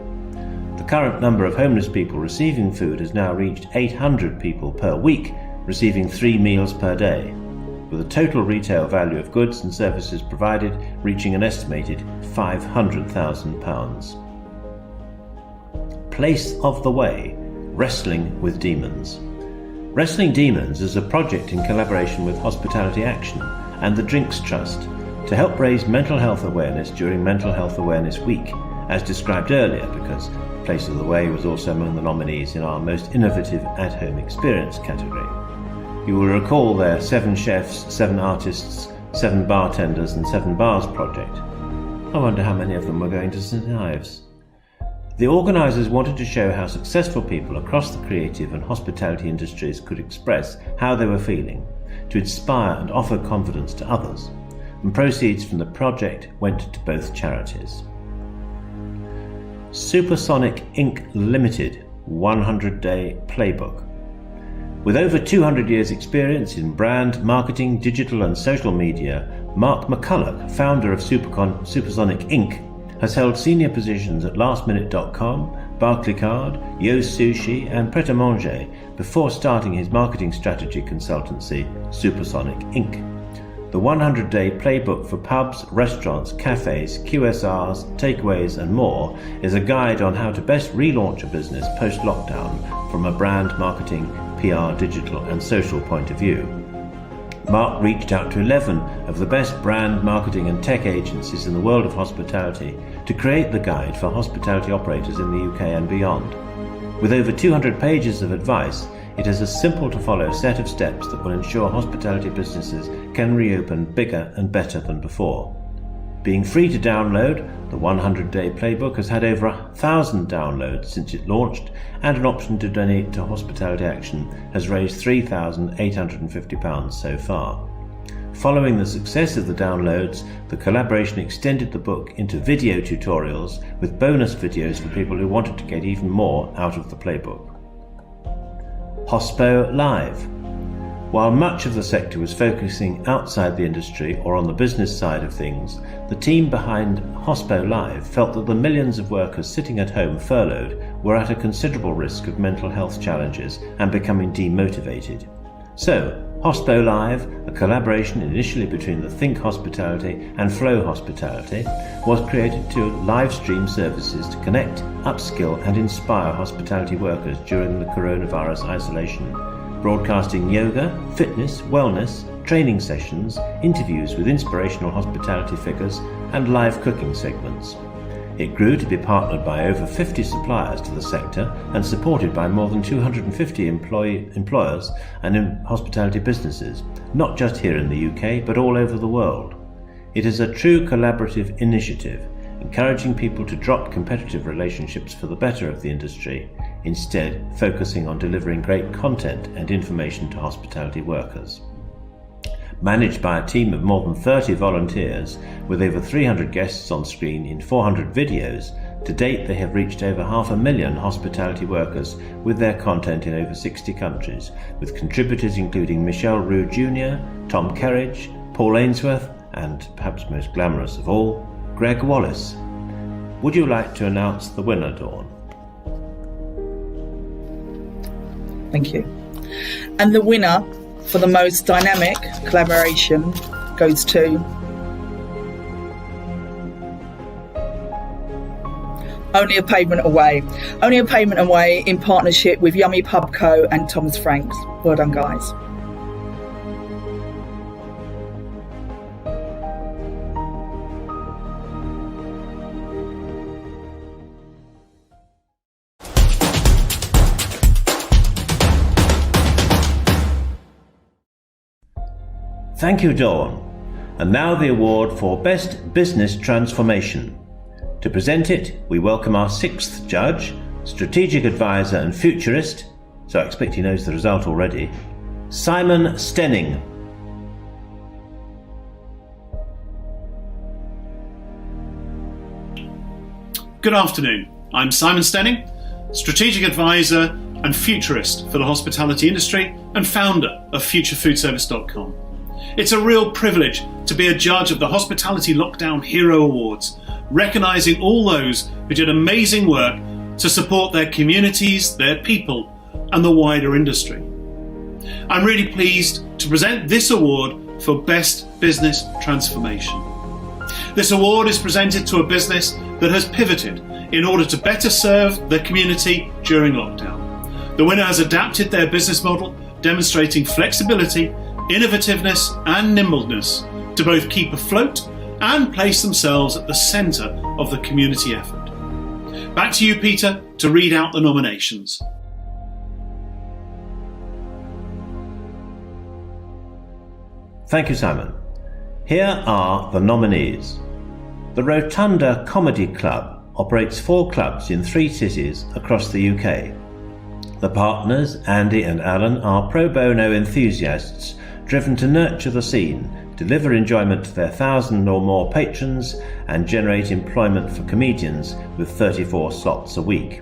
The current number of homeless people receiving food has now reached 800 people per week, receiving 3 meals per day, with a total retail value of goods and services provided reaching an estimated £500,000. Place of the Way: Wrestling with Demons. Wrestling Demons is a project in collaboration with Hospitality Action and the Drinks Trust to help raise mental health awareness during Mental Health Awareness Week, as described earlier, because Place of the Way was also among the nominees in our Most Innovative at-Home Experience category. You will recall their 7 chefs, 7 artists, 7 bartenders and 7 bars project. I wonder how many of them were going to St Ives. The organisers wanted to show how successful people across the creative and hospitality industries could express how they were feeling, to inspire and offer confidence to others, and proceeds from the project went to both charities. Supersonic Inc. Limited 100-Day Playbook. With over 200 years' experience in brand, marketing, digital and social media, Mark McCulloch, founder of Supersonic Inc., has held senior positions at lastminute.com, Barclaycard, Yo Sushi and Pret A Manger before starting his marketing strategy consultancy, Supersonic Inc. The 100-Day Playbook for pubs, restaurants, cafes, QSRs, takeaways and more is a guide on how to best relaunch a business post-lockdown from a brand, marketing, PR, digital and social point of view. Mark reached out to 11 of the best brand, marketing and tech agencies in the world of hospitality to create the guide for hospitality operators in the UK and beyond. With over 200 pages of advice, it is a simple to follow set of steps that will ensure hospitality businesses can reopen bigger and better than before. Being free to download, the 100-Day Playbook has had over 1,000 downloads since it launched, and an option to donate to Hospitality Action has raised £3,850 so far. Following the success of the downloads, the collaboration extended the book into video tutorials with bonus videos for people who wanted to get even more out of the playbook. Hospo Live. While much of the sector was focusing outside the industry or on the business side of things, the team behind Hospo Live felt that the millions of workers sitting at home furloughed were at a considerable risk of mental health challenges and becoming demotivated. So, Hospo Live, a collaboration initially between the Think Hospitality and Flow Hospitality, was created to live stream services to connect, upskill and inspire hospitality workers during the coronavirus isolation, broadcasting yoga, fitness, wellness, training sessions, interviews with inspirational hospitality figures and live cooking segments. It grew to be partnered by over 50 suppliers to the sector and supported by more than 250 employers and hospitality businesses, not just here in the UK but all over the world. It is a true collaborative initiative, encouraging people to drop competitive relationships for the better of the industry, instead focusing on delivering great content and information to hospitality workers. Managed by a team of more than 30 volunteers, with over 300 guests on screen in 400 videos, to date they have reached over 500,000 hospitality workers with their content in over 60 countries, with contributors including Michelle Roux Jr., Tom Kerridge, Paul Ainsworth, and perhaps most glamorous of all, Greg Wallace. Would you like to announce the winner, Dawn? Thank you. And the winner for the most dynamic collaboration goes to Only a Pavement Away. Only a Pavement Away in partnership with Yummy Pub Co and Thomas Franks. Well done, guys. Thank you, Dawn. And now the award for Best Business Transformation. To present it, we welcome our 6th judge, strategic advisor and futurist, so I expect he knows the result already, Simon Stenning. Good afternoon. I'm Simon Stenning, strategic advisor and futurist for the hospitality industry and founder of futurefoodservice.com. It's a real privilege to be a judge of the Hospitality Lockdown Hero Awards, recognising all those who did amazing work to support their communities, their people, and the wider industry. I'm really pleased to present this award for Best Business Transformation. This award is presented to a business that has pivoted in order to better serve the community during lockdown. The winner has adapted their business model, demonstrating flexibility, innovativeness and nimbleness to both keep afloat and place themselves at the centre of the community effort. Back to you, Peter, to read out the nominations. Thank you, Simon. Here are the nominees. The Rotunda Comedy Club operates 4 clubs in 3 cities across the UK. The partners, Andy and Alan, are pro bono enthusiasts driven to nurture the scene, deliver enjoyment to their 1,000 or more patrons, and generate employment for comedians with 34 slots a week.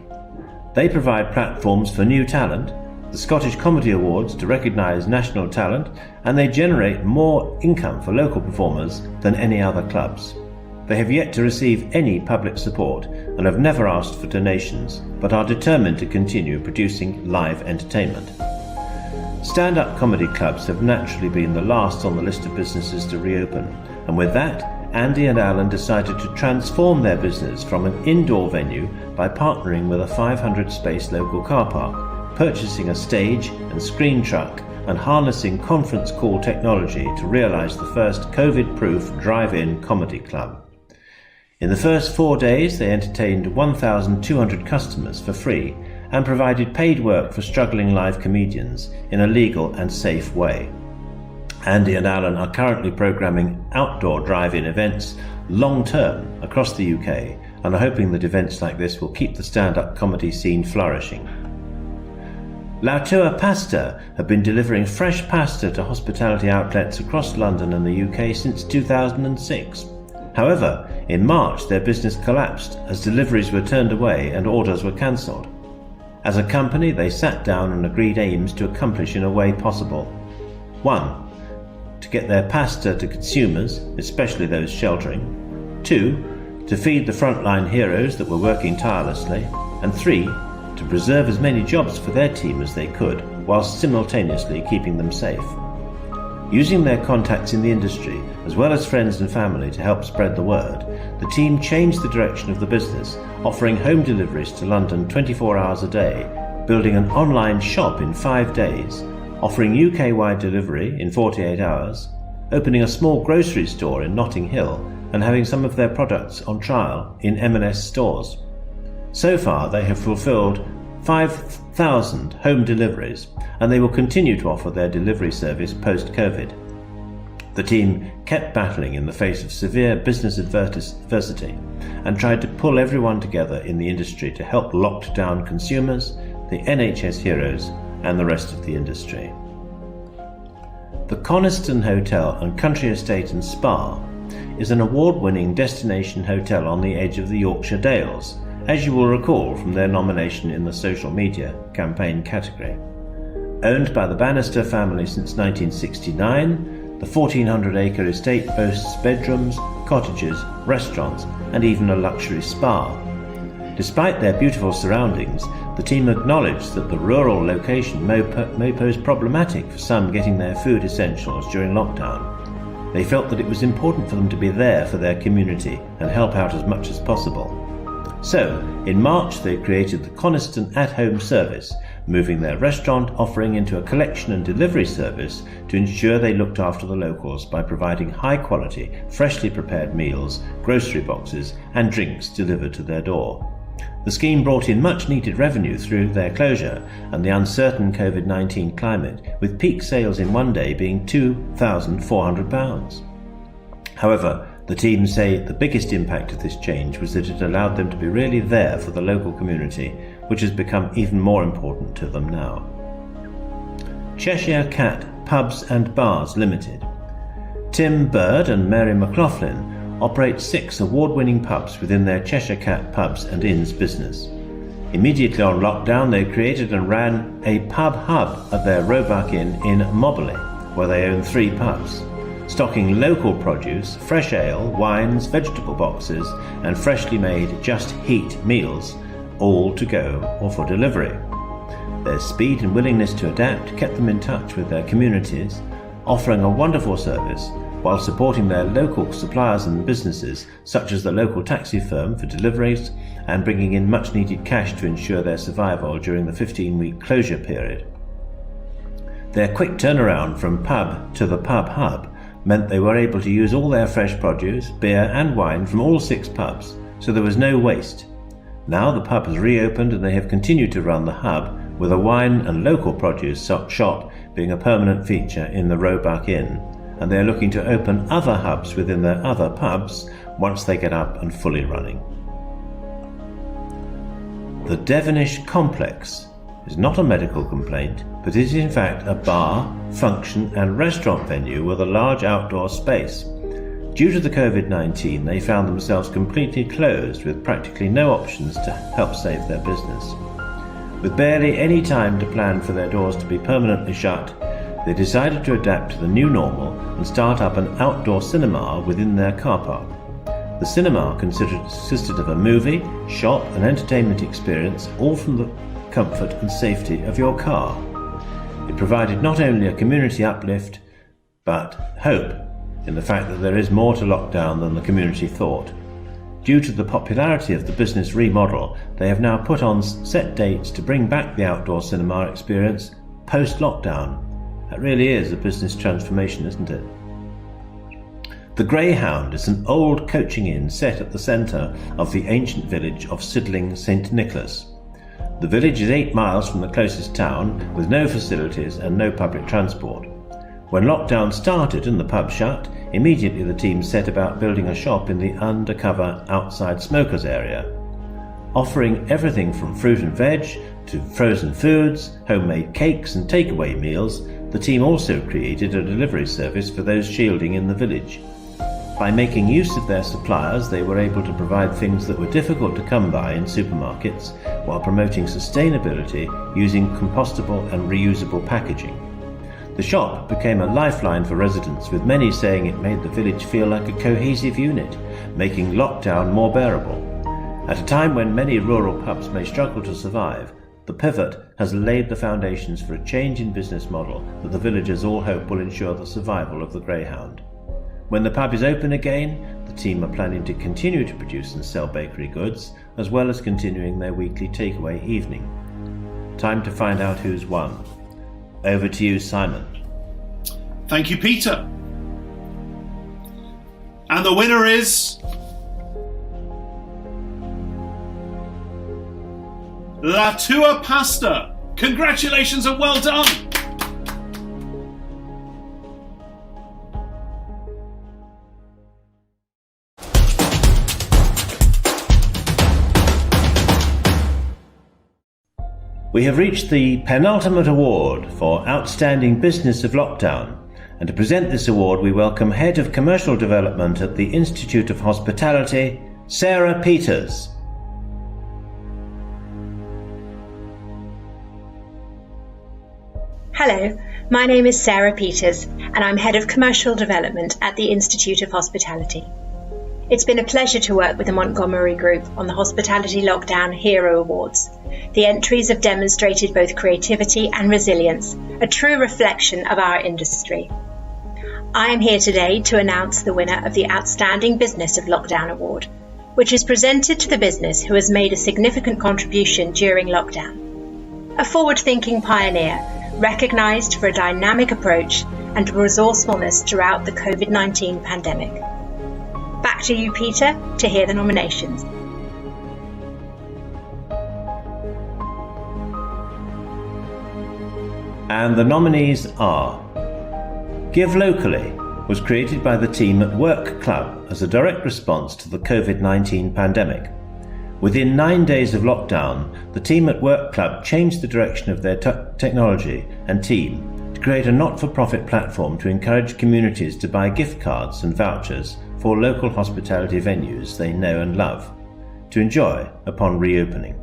They provide platforms for new talent, the Scottish Comedy Awards to recognise national talent, and they generate more income for local performers than any other clubs. They have yet to receive any public support and have never asked for donations, but are determined to continue producing live entertainment. Stand-up comedy clubs have naturally been the last on the list of businesses to reopen, and with that, Andy and Alan decided to transform their business from an indoor venue by partnering with a 500-space local car park, purchasing a stage and screen truck, and harnessing conference call technology to realise the first COVID-proof drive-in comedy club. In the first 4 days, they entertained 1,200 customers for free and provided paid work for struggling live comedians in a legal and safe way. Andy and Alan are currently programming outdoor drive-in events long-term across the UK and are hoping that events like this will keep the stand-up comedy scene flourishing. La Tua Pasta have been delivering fresh pasta to hospitality outlets across London and the UK since 2006. However, in March their business collapsed as deliveries were turned away and orders were cancelled. As a company, they sat down and agreed aims to accomplish in a way possible. 1. To get their pasta to consumers, especially those sheltering. 2. To feed the frontline heroes that were working tirelessly. And 3. To preserve as many jobs for their team as they could, whilst simultaneously keeping them safe. Using their contacts in the industry, as well as friends and family to help spread the word, the team changed the direction of the business, offering home deliveries to London 24 hours a day, building an online shop in 5 days, offering UK-wide delivery in 48 hours, opening a small grocery store in Notting Hill, and having some of their products on trial in M&S stores. So far, they have fulfilled 5,000 home deliveries, and they will continue to offer their delivery service post-COVID. The team kept battling in the face of severe business adversity and tried to pull everyone together in the industry to help locked down consumers, the NHS heroes, and the rest of the industry. The Coniston Hotel and Country Estate and Spa is an award-winning destination hotel on the edge of the Yorkshire Dales, as you will recall from their nomination in the social media campaign category. Owned by the Bannister family since 1969, the 1,400-acre estate boasts bedrooms, cottages, restaurants, and even a luxury spa. Despite their beautiful surroundings, the team acknowledged that the rural location may pose problematic for some getting their food essentials during lockdown. They felt that it was important for them to be there for their community and help out as much as possible. So, in March they created the Coniston at-home service, moving their restaurant offering into a collection and delivery service to ensure they looked after the locals by providing high-quality, freshly prepared meals, grocery boxes and drinks delivered to their door. The scheme brought in much-needed revenue through their closure and the uncertain COVID-19 climate, with peak sales in one day being £2,400. However, the team say the biggest impact of this change was that it allowed them to be really there for the local community, which has become even more important to them now. Cheshire Cat Pubs and Bars Limited. Tim Bird and Mary McLaughlin operate 6 award-winning pubs within their Cheshire Cat Pubs and Inns business. Immediately on lockdown, they created and ran a pub hub at their Roebuck Inn in Moberley, where they own 3 pubs, stocking local produce, fresh ale, wines, vegetable boxes, and freshly made just heat meals, all to go or for delivery. Their speed and willingness to adapt kept them in touch with their communities, offering a wonderful service while supporting their local suppliers and businesses, such as the local taxi firm for deliveries, and bringing in much needed cash to ensure their survival during the 15-week closure period. Their quick turnaround from pub to the pub hub meant they were able to use all their fresh produce, beer and wine from all 6 pubs, so there was no waste. Now the pub has reopened and they have continued to run the hub, with a wine and local produce shop being a permanent feature in the Roebuck Inn, and they are looking to open other hubs within their other pubs once they get up and fully running. The Devonish Complex is not a medical complaint, but is in fact a bar, function and restaurant venue with a large outdoor space. Due to the COVID-19, they found themselves completely closed with practically no options to help save their business. With barely any time to plan for their doors to be permanently shut, they decided to adapt to the new normal and start up an outdoor cinema within their car park. The cinema consisted of a movie, shop and entertainment experience, all from the comfort and safety of your car. It provided not only a community uplift, but hope in the fact that there is more to lockdown than the community thought. Due to the popularity of the business remodel, they have now put on set dates to bring back the outdoor cinema experience post-lockdown. That really is a business transformation, isn't it? The Greyhound is an old coaching inn set at the centre of the ancient village of Sidling St Nicholas. The village is 8 miles from the closest town, with no facilities and no public transport. When lockdown started and the pub shut, immediately the team set about building a shop in the undercover outside smokers area. Offering everything from fruit and veg to frozen foods, homemade cakes and takeaway meals, the team also created a delivery service for those shielding in the village. By making use of their suppliers, they were able to provide things that were difficult to come by in supermarkets while promoting sustainability using compostable and reusable packaging. The shop became a lifeline for residents, with many saying it made the village feel like a cohesive unit, making lockdown more bearable. At a time when many rural pubs may struggle to survive, the pivot has laid the foundations for a change in business model that the villagers all hope will ensure the survival of the Greyhound. When the pub is open again, the team are planning to continue to produce and sell bakery goods, as well as continuing their weekly takeaway evening. Time to find out who's won. Over to you, Simon. Thank you, Peter. And the winner is La Tua Pasta. Congratulations and well done. We have reached the penultimate award for Outstanding Business of Lockdown, and to present this award we welcome Head of Commercial Development at the Institute of Hospitality, Sarah Peters. Hello, my name is Sarah Peters and I'm Head of Commercial Development at the Institute of Hospitality. It's been a pleasure to work with the Montgomery Group on the Hospitality Lockdown Hero Awards. The entries have demonstrated both creativity and resilience, a true reflection of our industry. I am here today to announce the winner of the Outstanding Business of Lockdown Award, which is presented to the business who has made a significant contribution during lockdown. A forward-thinking pioneer, recognised for a dynamic approach and resourcefulness throughout the COVID-19 pandemic. Back to you, Peter, to hear the nominations. And the nominees are: Give Locally was created by the team at Work Club as a direct response to the COVID-19 pandemic. Within 9 days of lockdown, the team at Work Club changed the direction of their technology and team to create a not-for-profit platform to encourage communities to buy gift cards and vouchers for local hospitality venues they know and love, to enjoy upon reopening.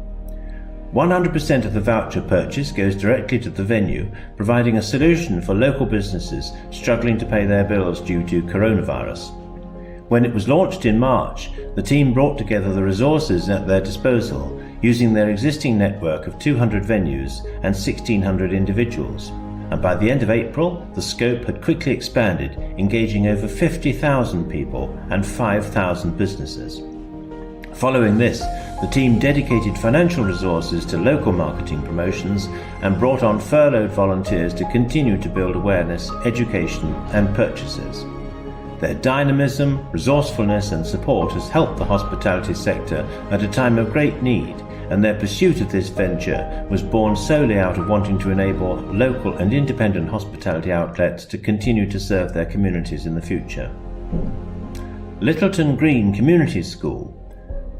100% of the voucher purchase goes directly to the venue, providing a solution for local businesses struggling to pay their bills due to coronavirus. When it was launched in March, the team brought together the resources at their disposal, using their existing network of 200 venues and 1,600 individuals. And by the end of April, the scope had quickly expanded, engaging over 50,000 people and 5,000 businesses. Following this, the team dedicated financial resources to local marketing promotions and brought on furloughed volunteers to continue to build awareness, education and purchases. Their dynamism, resourcefulness and support has helped the hospitality sector at a time of great need, and their pursuit of this venture was born solely out of wanting to enable local and independent hospitality outlets to continue to serve their communities in the future. Littleton Green Community School.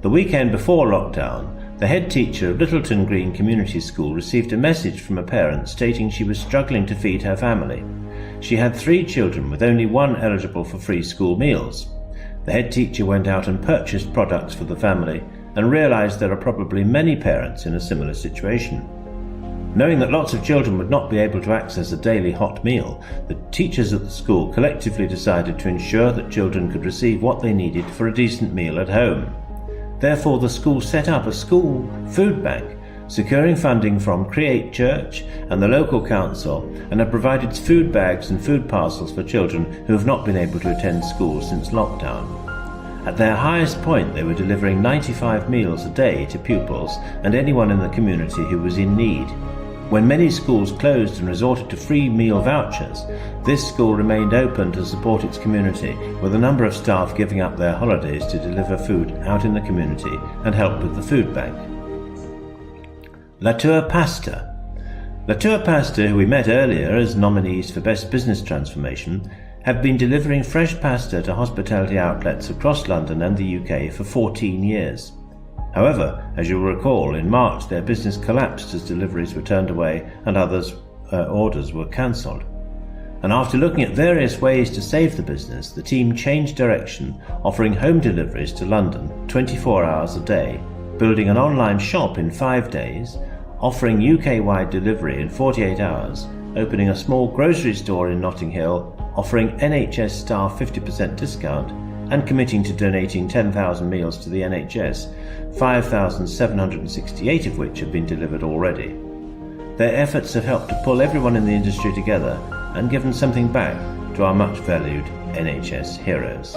The weekend before lockdown, the head teacher of Littleton Green Community School received a message from a parent stating she was struggling to feed her family. She had 3 children with only one eligible for free school meals. The head teacher went out and purchased products for the family and realised there are probably many parents in a similar situation. Knowing that lots of children would not be able to access a daily hot meal, the teachers at the school collectively decided to ensure that children could receive what they needed for a decent meal at home. Therefore, the school set up a school food bank, securing funding from Create Church and the local council, and have provided food bags and food parcels for children who have not been able to attend school since lockdown. At their highest point, they were delivering 95 meals a day to pupils and anyone in the community who was in need. When many schools closed and resorted to free meal vouchers, this school remained open to support its community, with a number of staff giving up their holidays to deliver food out in the community and help with the food bank. La Tour Pasta. La Tour Pasta, who we met earlier as nominees for Best Business Transformation, have been delivering fresh pasta to hospitality outlets across London and the UK for 14 years. However, as you'll recall, in March their business collapsed as deliveries were turned away and orders were cancelled. And after looking at various ways to save the business, the team changed direction, offering home deliveries to London 24 hours a day, building an online shop in 5 days, offering UK-wide delivery in 48 hours, opening a small grocery store in Notting Hill, offering NHS staff 50% discount, and committing to donating 10,000 meals to the NHS, 5,768 of which have been delivered already. Their efforts have helped to pull everyone in the industry together and given something back to our much valued NHS heroes.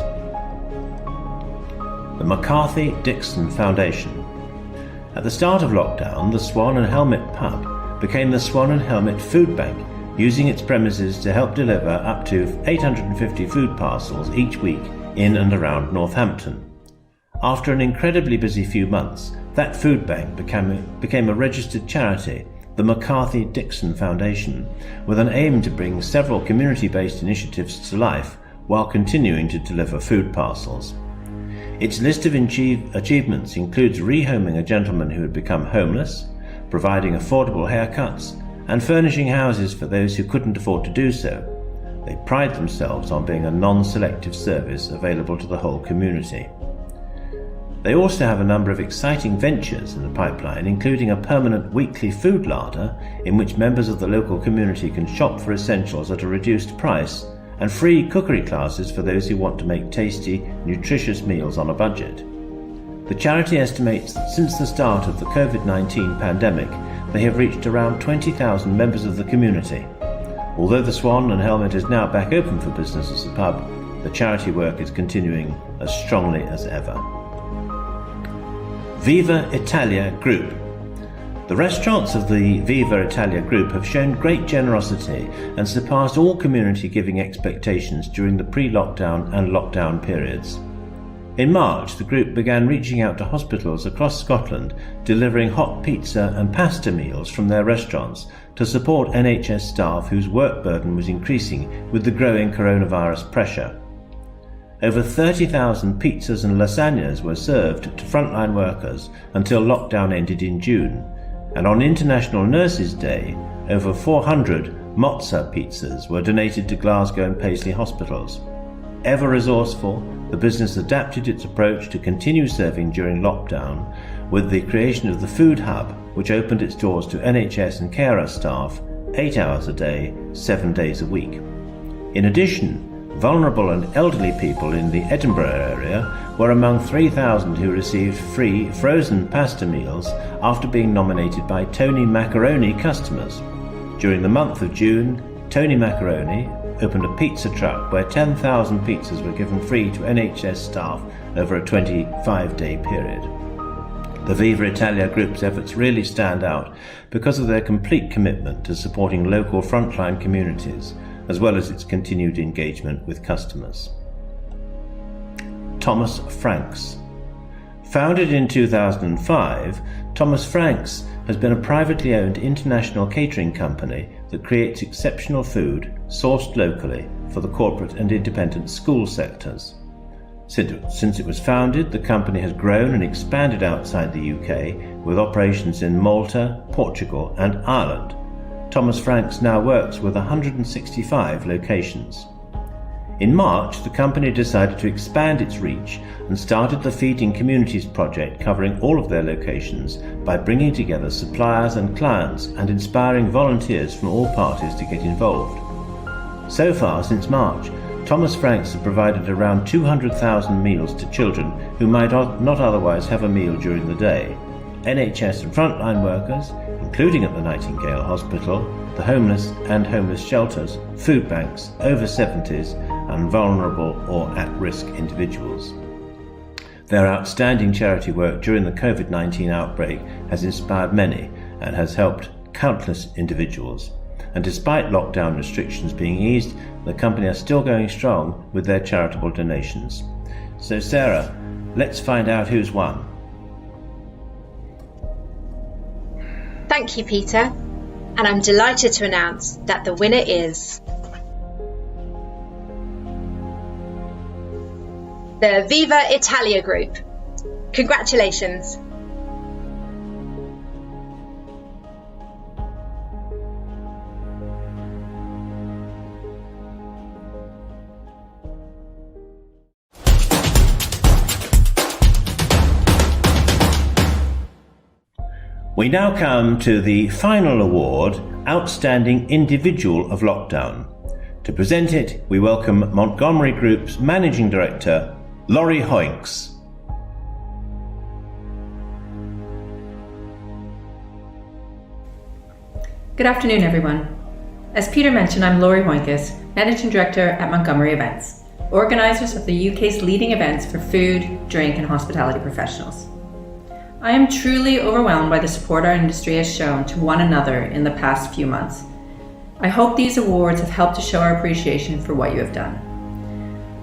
The McCarthy Dixon Foundation. At the start of lockdown, the Swan and Helmet pub became the Swan and Helmet Food Bank, using its premises to help deliver up to 850 food parcels each week in and around Northampton. After an incredibly busy few months, that food bank became a registered charity, the McCarthy Dixon Foundation, with an aim to bring several community-based initiatives to life while continuing to deliver food parcels. Its list of achievements includes rehoming a gentleman who had become homeless, providing affordable haircuts, and furnishing houses for those who couldn't afford to do so. They pride themselves on being a non-selective service available to the whole community. They also have a number of exciting ventures in the pipeline, including a permanent weekly food larder in which members of the local community can shop for essentials at a reduced price, and free cookery classes for those who want to make tasty, nutritious meals on a budget. The charity estimates that since the start of the COVID-19 pandemic, they have reached around 20,000 members of the community. Although the Swan and Helmet is now back open for business as a pub, the charity work is continuing as strongly as ever. Viva Italia Group. The restaurants of the Viva Italia Group have shown great generosity and surpassed all community giving expectations during the pre-lockdown and lockdown periods. In March, the group began reaching out to hospitals across Scotland, delivering hot pizza and pasta meals from their restaurants to support NHS staff whose work burden was increasing with the growing coronavirus pressure. Over 30,000 pizzas and lasagnas were served to frontline workers until lockdown ended in June, and on International Nurses' Day, over 400 mozza pizzas were donated to Glasgow and Paisley hospitals. Ever resourceful, the business adapted its approach to continue serving during lockdown with the creation of the Food Hub, which opened its doors to NHS and carer staff 8 hours a day, 7 days a week. In addition, vulnerable and elderly people in the Edinburgh area were among 3,000 who received free frozen pasta meals after being nominated by Tony Macaroni customers. During the month of June, Tony Macaroni opened a pizza truck where 10,000 pizzas were given free to NHS staff over a 25-day period. The Viva Italia Group's efforts really stand out because of their complete commitment to supporting local frontline communities, as well as its continued engagement with customers. Thomas Franks. Founded in 2005, Thomas Franks has been a privately owned international catering company that creates exceptional food sourced locally for the corporate and independent school sectors. Since it was founded, the company has grown and expanded outside the UK with operations in Malta, Portugal and Ireland. Thomas Franks now works with 165 locations. In March, the company decided to expand its reach and started the Feeding Communities project, covering all of their locations by bringing together suppliers and clients and inspiring volunteers from all parties to get involved. So far, since March, Thomas Franks has provided around 200,000 meals to children who might not otherwise have a meal during the day. NHS and frontline workers, including at the Nightingale Hospital, the homeless and homeless shelters, food banks, over 70s and vulnerable or at-risk individuals. Their outstanding charity work during the COVID-19 outbreak has inspired many and has helped countless individuals. And despite lockdown restrictions being eased, the company are still going strong with their charitable donations. So Sarah, let's find out who's won. Thank you, Peter, and I'm delighted to announce that the winner is the Viva Italia Group. Congratulations! We now come to the final award, Outstanding Individual of Lockdown. To present it, we welcome Montgomery Group's Managing Director, Laurie Hoinks. Good afternoon, everyone. As Peter mentioned, I'm Laurie Hoinks, Managing Director at Montgomery Events, organisers of the UK's leading events for food, drink and hospitality professionals. I am truly overwhelmed by the support our industry has shown to one another in the past few months. I hope these awards have helped to show our appreciation for what you have done.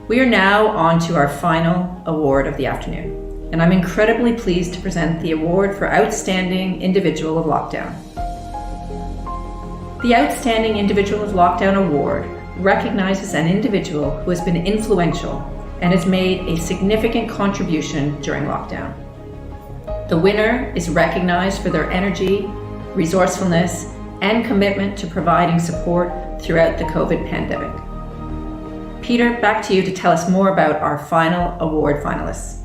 We are now on to our final award of the afternoon, and I'm incredibly pleased to present the award for Outstanding Individual of Lockdown. The Outstanding Individual of Lockdown Award recognizes an individual who has been influential and has made a significant contribution during lockdown. The winner is recognized for their energy, resourcefulness, and commitment to providing support throughout the COVID pandemic. Peter, back to you to tell us more about our final award finalists.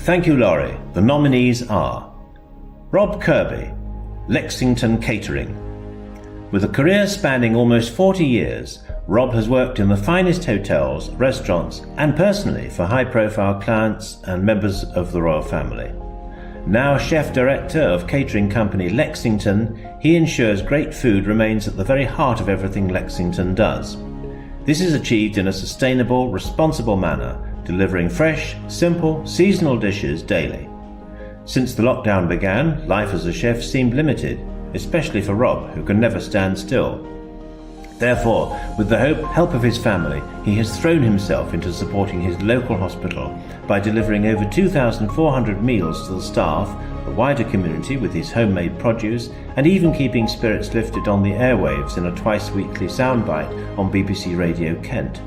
Thank you, Laurie. The nominees are Rob Kirby, Lexington Catering. With a career spanning almost 40 years, Rob has worked in the finest hotels, restaurants, and personally for high-profile clients and members of the royal family. Now Chef Director of catering company Lexington, he ensures great food remains at the very heart of everything Lexington does. This is achieved in a sustainable, responsible manner, delivering fresh, simple, seasonal dishes daily. Since the lockdown began, life as a chef seemed limited, especially for Rob, who can never stand still. Therefore, with the help of his family, he has thrown himself into supporting his local hospital by delivering over 2,400 meals to the staff, the wider community with his homemade produce, and even keeping spirits lifted on the airwaves in a twice-weekly soundbite on BBC Radio Kent.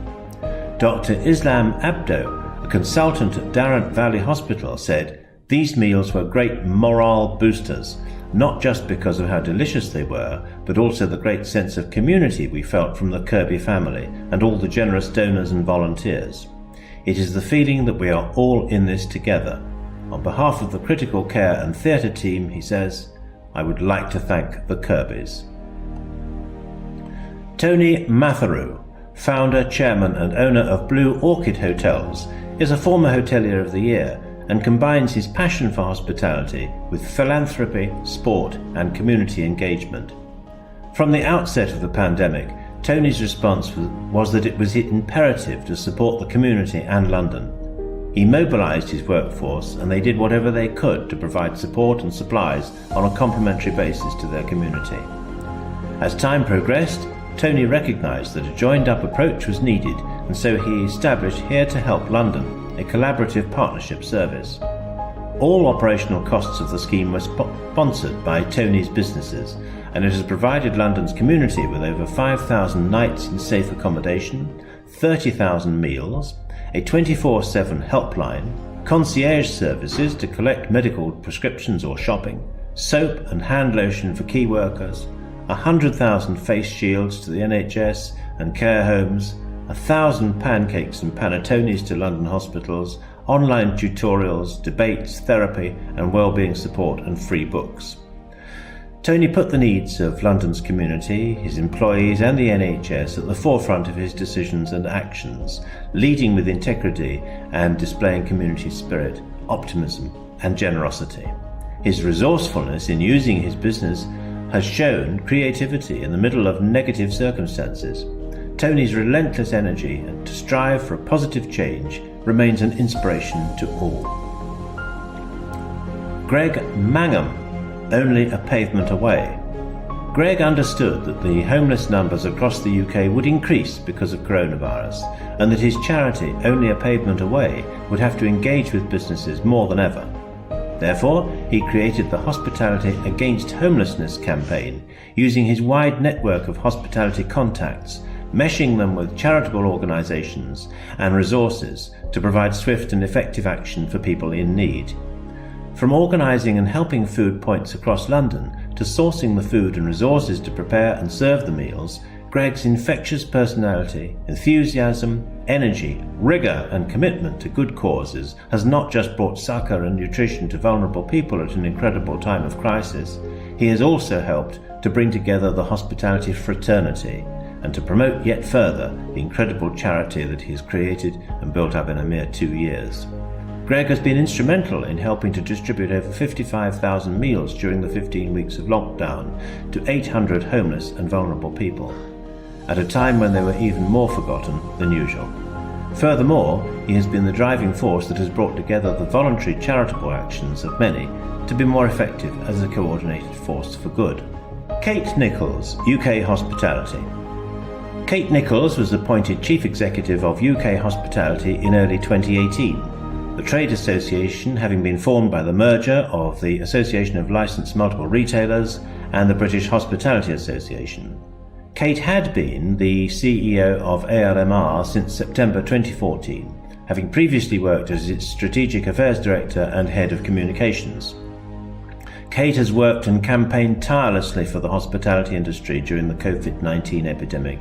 Dr. Islam Abdo, a consultant at Darrant Valley Hospital, said, "These meals were great morale boosters, not just because of how delicious they were, but also the great sense of community we felt from the Kirby family and all the generous donors and volunteers. it is the feeling that we are all in this together. On behalf of the critical care and theatre team, he says, I would like to thank the Kirbys. Tony Matheru, founder, chairman and owner of Blue Orchid Hotels, is a former Hotelier of the Year and combines his passion for hospitality with philanthropy, sport and community engagement. From the outset of the pandemic, Tony's response was that it was imperative to support the community and London. He mobilised his workforce and they did whatever they could to provide support and supplies on a complementary basis to their community. As time progressed, Tony recognised that a joined-up approach was needed, and so he established Here to Help London, a collaborative partnership service. All operational costs of the scheme were sponsored by Tony's businesses, and it has provided London's community with over 5,000 nights in safe accommodation, 30,000 meals, a 24/7 helpline, concierge services to collect medical prescriptions or shopping, soap and hand lotion for key workers, 100,000 face shields to the NHS and care homes, 1,000 pancakes and panettones to London hospitals, online tutorials, debates, therapy and wellbeing support and free books. Tony put the needs of London's community, his employees and the NHS at the forefront of his decisions and actions, leading with integrity and displaying community spirit, optimism and generosity. His resourcefulness in using his business has shown creativity in the middle of negative circumstances. Tony's relentless energy and to strive for a positive change remains an inspiration to all. Greg Mangum, only a pavement away. Greg understood that the homeless numbers across the UK would increase because of coronavirus, and that his charity, Only a Pavement Away, would have to engage with businesses more than ever. Therefore, he created the Hospitality Against Homelessness campaign, using his wide network of hospitality contacts, meshing them with charitable organisations and resources to provide swift and effective action for people in need. From organising and helping food points across London to sourcing the food and resources to prepare and serve the meals, Greg's infectious personality, enthusiasm, energy, rigour and commitment to good causes has not just brought succour and nutrition to vulnerable people at an incredible time of crisis, he has also helped to bring together the hospitality fraternity and to promote yet further the incredible charity that he has created and built up in a mere 2 years. Greg has been instrumental in helping to distribute over 55,000 meals during the 15 weeks of lockdown to 800 homeless and vulnerable people, at a time when they were even more forgotten than usual. Furthermore, he has been the driving force that has brought together the voluntary charitable actions of many to be more effective as a coordinated force for good. Kate Nichols, UK Hospitality. Kate Nichols was appointed Chief Executive of UK Hospitality in early 2018. The trade association having been formed by the merger of the Association of Licensed Multiple Retailers and the British Hospitality Association. Kate had been the CEO of ALMR since September 2014, having previously worked as its Strategic Affairs Director and Head of Communications. Kate has worked and campaigned tirelessly for the hospitality industry during the COVID-19 epidemic,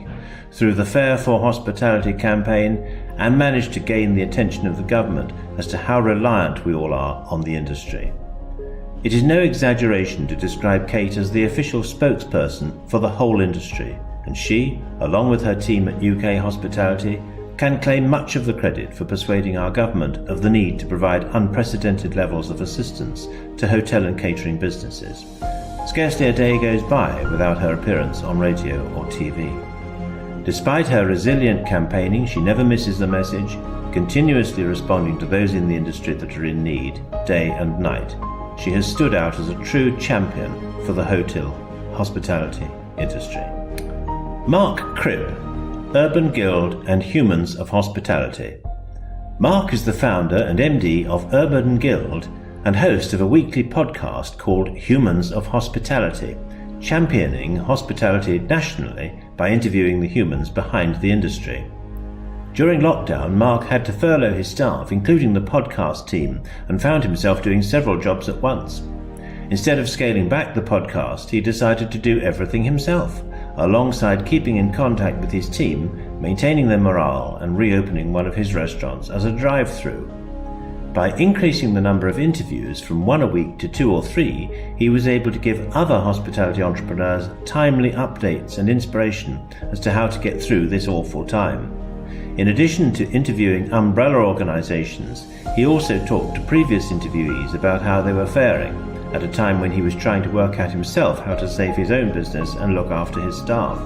through the Fair for Hospitality campaign, and managed to gain the attention of the government as to how reliant we all are on the industry. It is no exaggeration to describe Kate as the official spokesperson for the whole industry, and she, along with her team at UK Hospitality, can claim much of the credit for persuading our government of the need to provide unprecedented levels of assistance to hotel and catering businesses. Scarcely a day goes by without her appearance on radio or TV. Despite her resilient campaigning, she never misses the message, continuously responding to those in the industry that are in need, day and night. She has stood out as a true champion for the hospitality industry. Mark Cribb, Urban Guild and Humans of Hospitality. Mark is the founder and MD of Urban Guild and host of a weekly podcast called Humans of Hospitality, championing hospitality nationally by interviewing the humans behind the industry. During lockdown, Mark had to furlough his staff, including the podcast team, and found himself doing several jobs at once. Instead of scaling back the podcast, he decided to do everything himself, alongside keeping in contact with his team, maintaining their morale and reopening one of his restaurants as a drive-through. By increasing the number of interviews from 1 a week to 2 or 3, he was able to give other hospitality entrepreneurs timely updates and inspiration as to how to get through this awful time. In addition to interviewing umbrella organisations, he also talked to previous interviewees about how they were faring, at a time when he was trying to work out himself how to save his own business and look after his staff.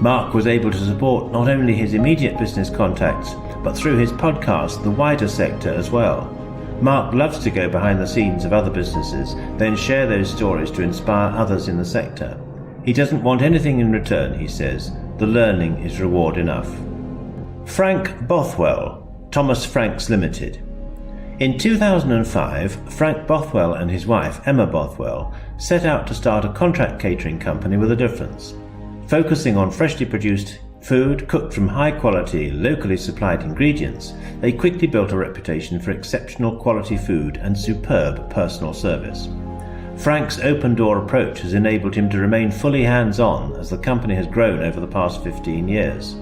Mark was able to support not only his immediate business contacts, but through his podcast, the wider sector as well. Mark loves to go behind the scenes of other businesses, then share those stories to inspire others in the sector. He doesn't want anything in return, he says. The learning is reward enough. Frank Bothwell, Thomas Franks Limited. In 2005, Frank Bothwell and his wife, Emma Bothwell, set out to start a contract catering company with a difference. Focusing on freshly produced food cooked from high-quality, locally supplied ingredients, they quickly built a reputation for exceptional quality food and superb personal service. Frank's open-door approach has enabled him to remain fully hands-on as the company has grown over the past 15 years.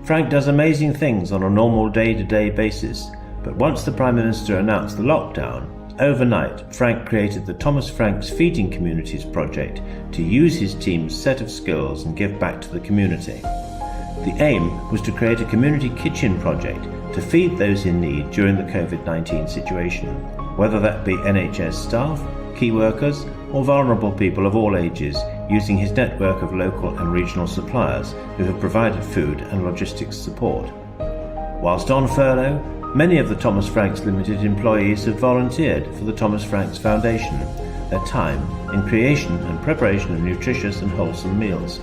Frank does amazing things on a normal day-to-day basis, but once the Prime Minister announced the lockdown, overnight Frank created the Thomas Franks Feeding Communities project to use his team's set of skills and give back to the community. The aim was to create a community kitchen project to feed those in need during the COVID-19 situation, whether that be NHS staff, key workers, or vulnerable people of all ages, using his network of local and regional suppliers who have provided food and logistics support. Whilst on furlough, many of the Thomas Franks Limited employees have volunteered for the Thomas Franks Foundation, their time in creation and preparation of nutritious and wholesome meals.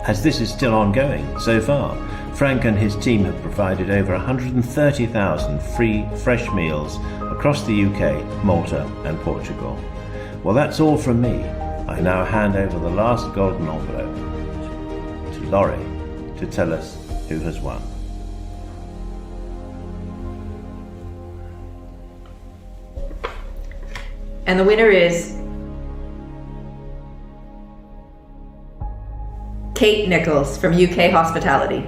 As this is still ongoing, so far, Frank and his team have provided over 130,000 free, fresh meals across the UK, Malta and Portugal. Well, that's all from me. I now hand over the last golden envelope to Laurie to tell us who has won. And the winner is Kate Nichols from UK Hospitality.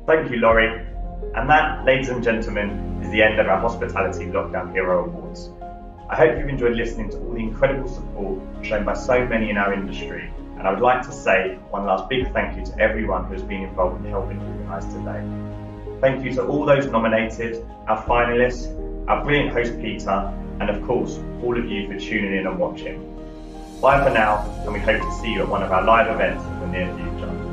Thank you, Laurie. And that, ladies and gentlemen, is the end of our Hospitality Lockdown Hero Awards. I hope you've enjoyed listening to all the incredible support shown by so many in our industry, and I would like to say one last big thank you to everyone who has been involved in helping organise today. Thank you to all those nominated, our finalists, our brilliant host Peter, and of course, all of you for tuning in and watching. Bye for now, and we hope to see you at one of our live events in the near future.